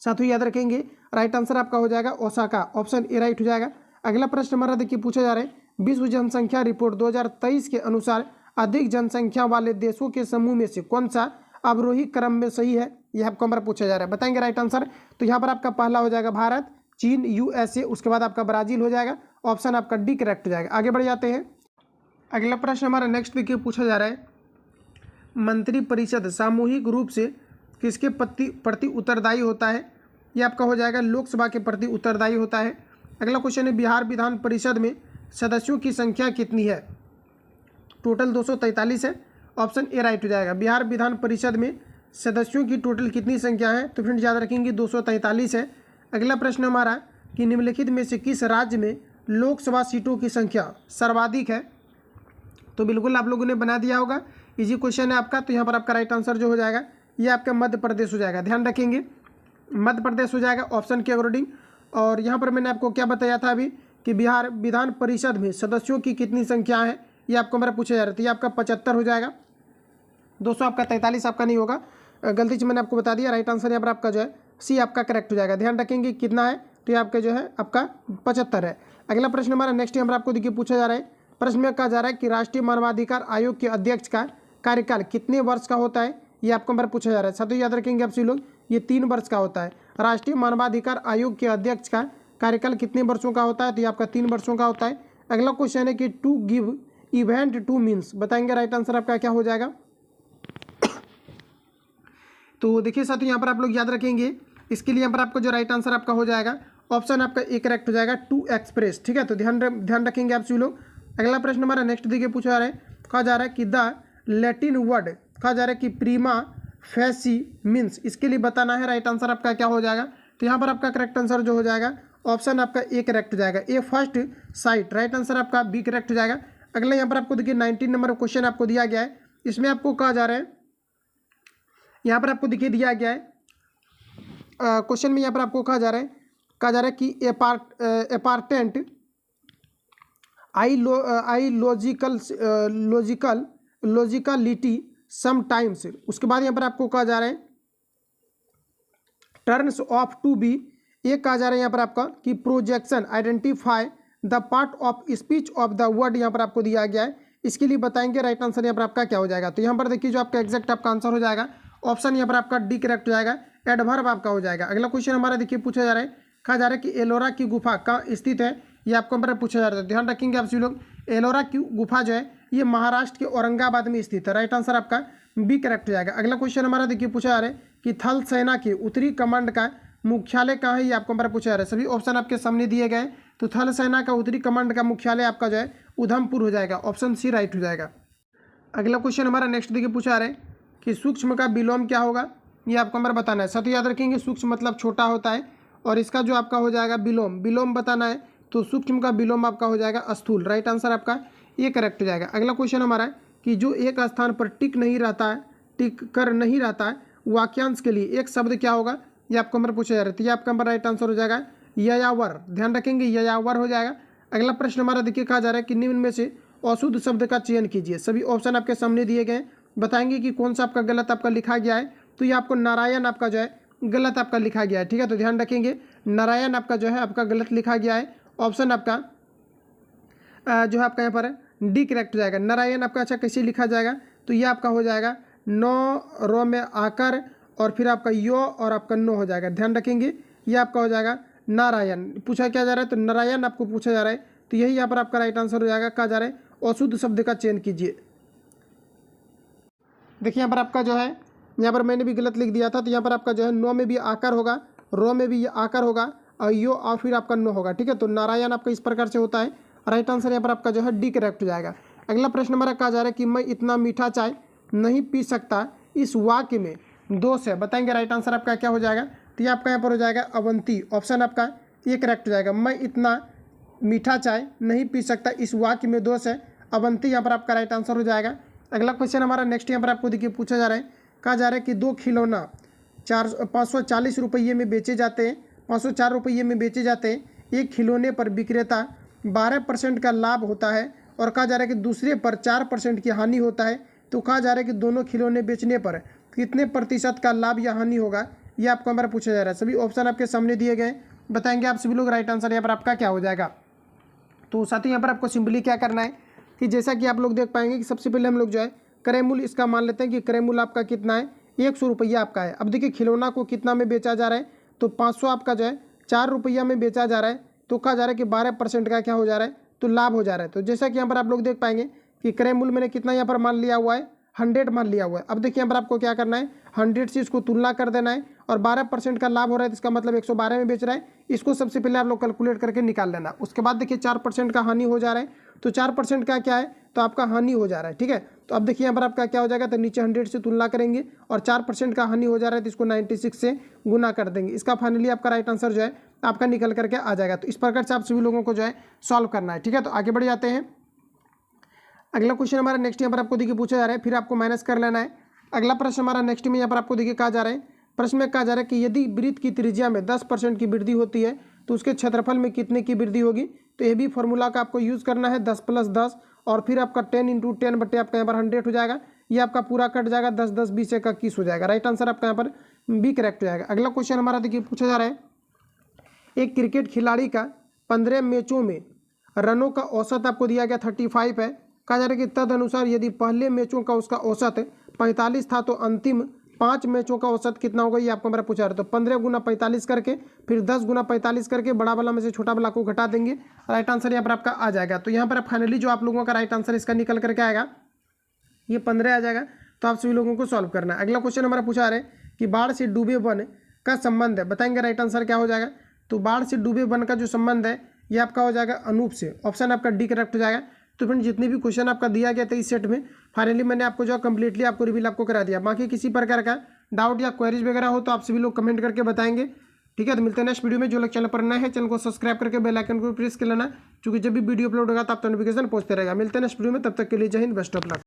साथ ही याद रखेंगे राइट आंसर आपका हो जाएगा ओसाका, ऑप्शन ए राइट हो जाएगा। अगला प्रश्न हमारा देखिए पूछा जा रहा है, विश्व जनसंख्या रिपोर्ट 2023 के अनुसार अधिक जनसंख्या वाले देशों के समूह में से कौन सा अवरोही क्रम में सही है, यह आपको हमारा पूछा जा रहा है। बताएंगे राइट आंसर। तो यहाँ पर आपका पहला हो जाएगा भारत, चीन, यूएसए, उसके बाद आपका ब्राजील हो जाएगा। ऑप्शन आपका डी करेक्ट हो जाएगा। आगे बढ़ जाते हैं। अगला प्रश्न हमारा नेक्स्ट देखिए पूछा जा रहा है, मंत्रिपरिषद सामूहिक रूप से किसके प्रति उत्तरदायी होता है, ये आपका हो जाएगा लोकसभा के प्रति उत्तरदायी होता है। अगला क्वेश्चन है, बिहार विधान परिषद में सदस्यों की संख्या कितनी है, टोटल 243 है। ऑप्शन ए राइट हो जाएगा। बिहार विधान परिषद में सदस्यों की टोटल कितनी संख्या है, तो फ्रेंड्स याद रखेंगे 243 है। अगला प्रश्न हमारा कि निम्नलिखित में से किस राज्य में लोकसभा सीटों की संख्या सर्वाधिक है, तो बिल्कुल आप लोगों ने बना दिया होगा, इजी क्वेश्चन है आपका। तो यहाँ पर आपका राइट आंसर जो हो जाएगा ये आपका मध्य प्रदेश हो जाएगा। ध्यान रखेंगे मध्य प्रदेश हो जाएगा ऑप्शन के अकॉर्डिंग। और यहाँ पर मैंने आपको क्या बताया था अभी कि बिहार विधान परिषद में सदस्यों की कितनी संख्या है, ये आपको मेरा पूछा जा रहा था। ये आपका 75 हो जाएगा, 200 आपका 43 आपका नहीं होगा, गलती से मैंने आपको बता दिया। राइट आंसर यहाँ पर आपका जो है सी आपका करेक्ट हो जाएगा। ध्यान रखेंगे कितना है, तो ये आपका जो है आपका 75 है। अगला प्रश्न हमारा नेक्स्ट यहाँ पर आपको देखिए पूछा जा रहा है, प्रश्न में कहा जा रहा है कि राष्ट्रीय मानवाधिकार आयोग के अध्यक्ष का कार्यकाल कितने वर्ष का होता है, ये आपको हमारा पूछा जा रहा है। साथ याद रखेंगे आप सभी लोग, ये 3 वर्ष का होता है। राष्ट्रीय मानवाधिकार आयोग के अध्यक्ष का कार्यकाल कितने वर्षों का होता है, तो ये आपका 3 वर्षों का होता है। अगला क्वेश्चन है कि to give event to means, बताएंगे राइट आंसर आपका क्या हो जाएगा। तो देखिए साथियों यहाँ पर आप लोग याद रखेंगे, इसके लिए यहाँ पर आपको जो राइट आंसर आपका हो जाएगा ऑप्शन आपका ए करेक्ट हो जाएगा, टू एक्सप्रेस। ठीक है, तो ध्यान रखेंगे आप सभी लोग। अगला प्रश्न हमारा नेक्स्ट देखिए पूछा जा रहा है, कहा जा रहा है कि द लैटिन वर्ड, कहा जा रहा है कि प्रीमा फेसी मीन्स, इसके लिए बताना है। राइट आंसर आपका क्या हो जाएगा, तो यहाँ पर आपका करेक्ट आंसर जो हो जाएगा ऑप्शन आपका ए करेक्ट हो जाएगा, ए फर्स्ट साइट। राइट आंसर आपका बी करेक्ट हो जाएगा। अगला यहाँ पर आपको देखिए 19 नंबर क्वेश्चन आपको दिया गया है, इसमें आपको कहा जा रहा है, यहाँ पर आपको देखिए दिया गया है क्वेश्चन में, यहाँ पर आपको कहा जा रहा है कि अपार्टेंट आई लॉजिकलिटी समटाइम्स, उसके बाद यहाँ पर आपको कहा जा रहा है टर्न्स ऑफ टू बी, एक कहा जा रहा है यहाँ पर आपका कि projection identify the part of speech of the word, यहाँ पर आपको दिया गया है। इसके लिए बताएंगे राइट आंसर यहाँ पर आपका क्या हो जाएगा। तो यहाँ पर देखिए जो आपका एग्जैक्ट आपका आंसर हो जाएगा ऑप्शन यहाँ पर आपका डी करेक्ट हो जाएगा, एडवर्ब आपका हो जाएगा। अगला क्वेश्चन हमारा देखिए पूछा जा रहा है, कहा जा रहा है कि एलोरा की गुफा कहाँ स्थित है, ये आपको हमारा पूछा जा रहा है। ध्यान रखेंगे आप सभी लोग, एलोरा की गुफा जो है ये महाराष्ट्र के औरंगाबाद में स्थित है। राइट आंसर आपका बी करेक्ट हो जाएगा। अगला क्वेश्चन हमारा देखिए पूछा जा रहा है कि थल सेना के उत्तरी कमांड का मुख्यालय कहाँ है, ये आपको हमारा पूछा जा रहा है। सभी ऑप्शन आपके सामने दिए गए। तो थल सेना का उत्तरी कमांड का मुख्यालय आपका जो है उधमपुर हो जाएगा, ऑप्शन सी राइट हो जाएगा। अगला क्वेश्चन हमारा नेक्स्ट देखिए पूछा जा रहा है कि सूक्ष्म का विलोम क्या होगा, ये आपको हमारा बताना है। साथ ही याद रखेंगे सूक्ष्म मतलब छोटा होता है, और इसका जो आपका हो जाएगा विलोम बताना है, तो सूक्ष्म का विलोम आपका हो जाएगा स्थूल। राइट आंसर आपका ये करेक्ट हो जाएगा। अगला क्वेश्चन हमारा है कि जो एक स्थान पर टिक कर नहीं रहता है वाक्यांश के लिए एक शब्द क्या होगा, ये आपको हमारा पूछा जा रहा है। तो ये आपका हमारा राइट आंसर हो जाएगा यायावर। ध्यान रखेंगे यायावर हो जाएगा। अगला प्रश्न हमारा देखिए कहा जा रहा है कि निम्न में से अशुद्ध शब्द का चयन कीजिए। सभी ऑप्शन आपके सामने दिए गए, बताएंगे कि कौन सा आपका गलत आपका लिखा गया है। तो ये आपको नारायण आपका जो है गलत आपका लिखा गया है। ठीक है, तो ध्यान रखेंगे नारायण आपका जो है आपका गलत लिखा गया है। ऑप्शन आपका जो है आपका यहाँ पर डी करेक्ट हो जाएगा। नारायण आपका अच्छा कैसे लिखा जाएगा, तो ये आपका हो जाएगा नो रो में आकर और फिर आपका यो और आपका नो हो जाएगा। ध्यान रखेंगे ये आपका हो जाएगा नारायण। पूछा क्या जा रहा है, तो नारायण आपको पूछा जा रहा है, तो यही यहाँ पर आपका राइट आंसर हो जाएगा। कहा जा रहा है अशुद्ध शब्द का चयन कीजिए। देखिए यहाँ पर आपका जो है, यहाँ पर मैंने भी गलत लिख दिया था, तो यहाँ पर आपका जो है नो में भी आकर होगा, रो में भी आकर होगा और यो और फिर आपका नो होगा। ठीक है, तो नारायण आपका इस प्रकार से होता है। राइट आंसर यहाँ पर आपका जो है डी करेक्ट हो जाएगा। अगला प्रश्न हमारा कहा जा रहा है कि मैं इतना मीठा चाय नहीं पी सकता, इस वाक्य में दोष है, बताएंगे राइट आंसर आपका क्या हो जाएगा। तो ये आपका यहाँ पर हो जाएगा अवंती। ऑप्शन आपका ये करेक्ट हो जाएगा, मैं इतना मीठा चाय नहीं पी सकता, इस वाक्य में दोष है, अवंती यहाँ पर आपका राइट आंसर हो जाएगा। अगला क्वेश्चन हमारा नेक्स्ट यहाँ पर आपको देखिए पूछा जा रहा है, कहा जा रहा है कि 2 खिलौना 540 रुपये में बेचे जाते हैं, 504 रुपये में बेचे जाते हैं। एक खिलौने पर विक्रेता 12% का लाभ होता है और कहा जा रहा है कि दूसरे पर 4% की हानि होता है। तो कहा जा रहा है कि दोनों खिलौने बेचने पर कितने प्रतिशत का लाभ या हानि होगा, ये आपको हमारा पूछा जा रहा है। सभी ऑप्शन आपके सामने दिए गए, बताएंगे आप सभी लोग राइट आंसर यहाँ पर आपका क्या हो जाएगा। तो साथियों यहाँ पर आपको सिंपली क्या करना है कि जैसा कि आप लोग देख पाएंगे कि सबसे पहले हम लोग जो है क्रय मूल्य इसका मान लेते हैं कि क्रय मूल्य आपका कितना है, 100 रुपया आपका है। अब देखिए खिलौना को कितना में बेचा जा रहा है, तो 500 आपका जो है 4 रुपया में बेचा जा रहा है। तो कहा जा रहा है कि 12% का क्या हो जा रहा है, तो लाभ हो जा रहा है। तो जैसा कि यहाँ पर आप लोग देख पाएंगे कि क्रय मूल्य मैंने कितना यहाँ पर मान लिया हुआ है, 100 मान लिया हुआ है। अब देखिए यहाँ पर आपको क्या करना है, 100 से इसको तुलना कर देना है और 12% का लाभ हो रहा है, तो इसका मतलब 112 में बेच रहा है। इसको सबसे पहले आप लोग कैलकुलेट करके निकाल लेना। उसके बाद देखिए 4% का हानि हो जा रहा है, तो 4% का क्या है, तो आपका हानि हो जा रहा है। ठीक है, तो अब देखिए यहाँ पर आपका क्या हो जाएगा, तो नीचे 100 से तुलना करेंगे और 4% का हानि हो जा रहा है, तो इसको 96 से गुना कर देंगे। इसका फाइनली आपका राइट आंसर जो है आपका निकल करके आ जाएगा। तो इस प्रकार से आप सभी लोगों को जो है सॉल्व करना है। ठीक है, तो आगे बढ़ जाते हैं। अगला क्वेश्चन हमारा नेक्स्ट यहाँ पर आपको देखिए पूछा जा रहा है, फिर आपको माइनस कर लेना है। अगला प्रश्न हमारा नेक्स्ट में यहाँ पर आपको देखिए कहा जा रहा है, प्रश्न में कहा जा रहा है कि यदि वृत्त की त्रिज्या में 10% की वृद्धि होती है तो उसके क्षेत्रफल में कितने की वृद्धि होगी। तो ये भी फॉर्मूला का आपको यूज़ करना है, 10 + 10 और फिर आपका 10 × 10 बटे आपका यहाँ पर 100 हो जाएगा। ये आपका पूरा कट जाएगा, 10 10 20 का 21 हो जाएगा। राइट आंसर आपका यहाँ पर बी करेक्ट हो जाएगा। अगला क्वेश्चन हमारा देखिए पूछा जा रहा है, एक क्रिकेट खिलाड़ी का 15 मैचों में रनों का औसत आपको दिया गया 35 है। कहा जा रहा है कि तदनुसार यदि पहले मैचों का उसका औसत 45 था तो अंतिम 5 मैचों का औसत कितना होगा, ये आपको मेरा पूछा रहा है। तो 15 × 45 करके फिर 10 × 45 करके बड़ा वाला में से छोटा वाला को घटा देंगे, राइट आंसर यहाँ पर आपका आ जाएगा। तो यहाँ पर फाइनली जो आप लोगों का राइट आंसर इसका निकल करके आएगा, ये 15 आ जाएगा। तो आप सभी लोगों को सॉल्व करना है। अगला क्वेश्चन हमारा पूछा जा रहा है कि बाढ़ से डूबे वन का संबंध है, बताएंगे राइट आंसर क्या हो जाएगा। तो बाढ़ से डूबे वन का जो संबंध है ये आपका हो जाएगा अनूप से, ऑप्शन आपका डी करेक्ट हो जाएगा। तो फ्रेंड जितने भी क्वेश्चन आपका दिया गया था इस सेट में फाइनली मैंने आपको जो कम्प्लीटली आपको रिवील आपको करा दिया। बाकी किसी प्रकार का डाउट या क्वेरीज वगैरह हो तो आप सभी लोग कमेंट करके बताएंगे। ठीक है, तो मिलते हैं नेक्स्ट वीडियो में। जो लोग चैनल पर नए हैं चैनल को सब्सक्राइब करके बेल आइकन को प्रेस कर लेना, क्योंकि जब भी वीडियो अपलोड होगा तब तो नोटिफिकेशन पहुंचते रहेगा। मिलते हैं नेक्स्ट वीडियो में, तब तक के लिए जय हिंद, बेस्ट ऑफ लक।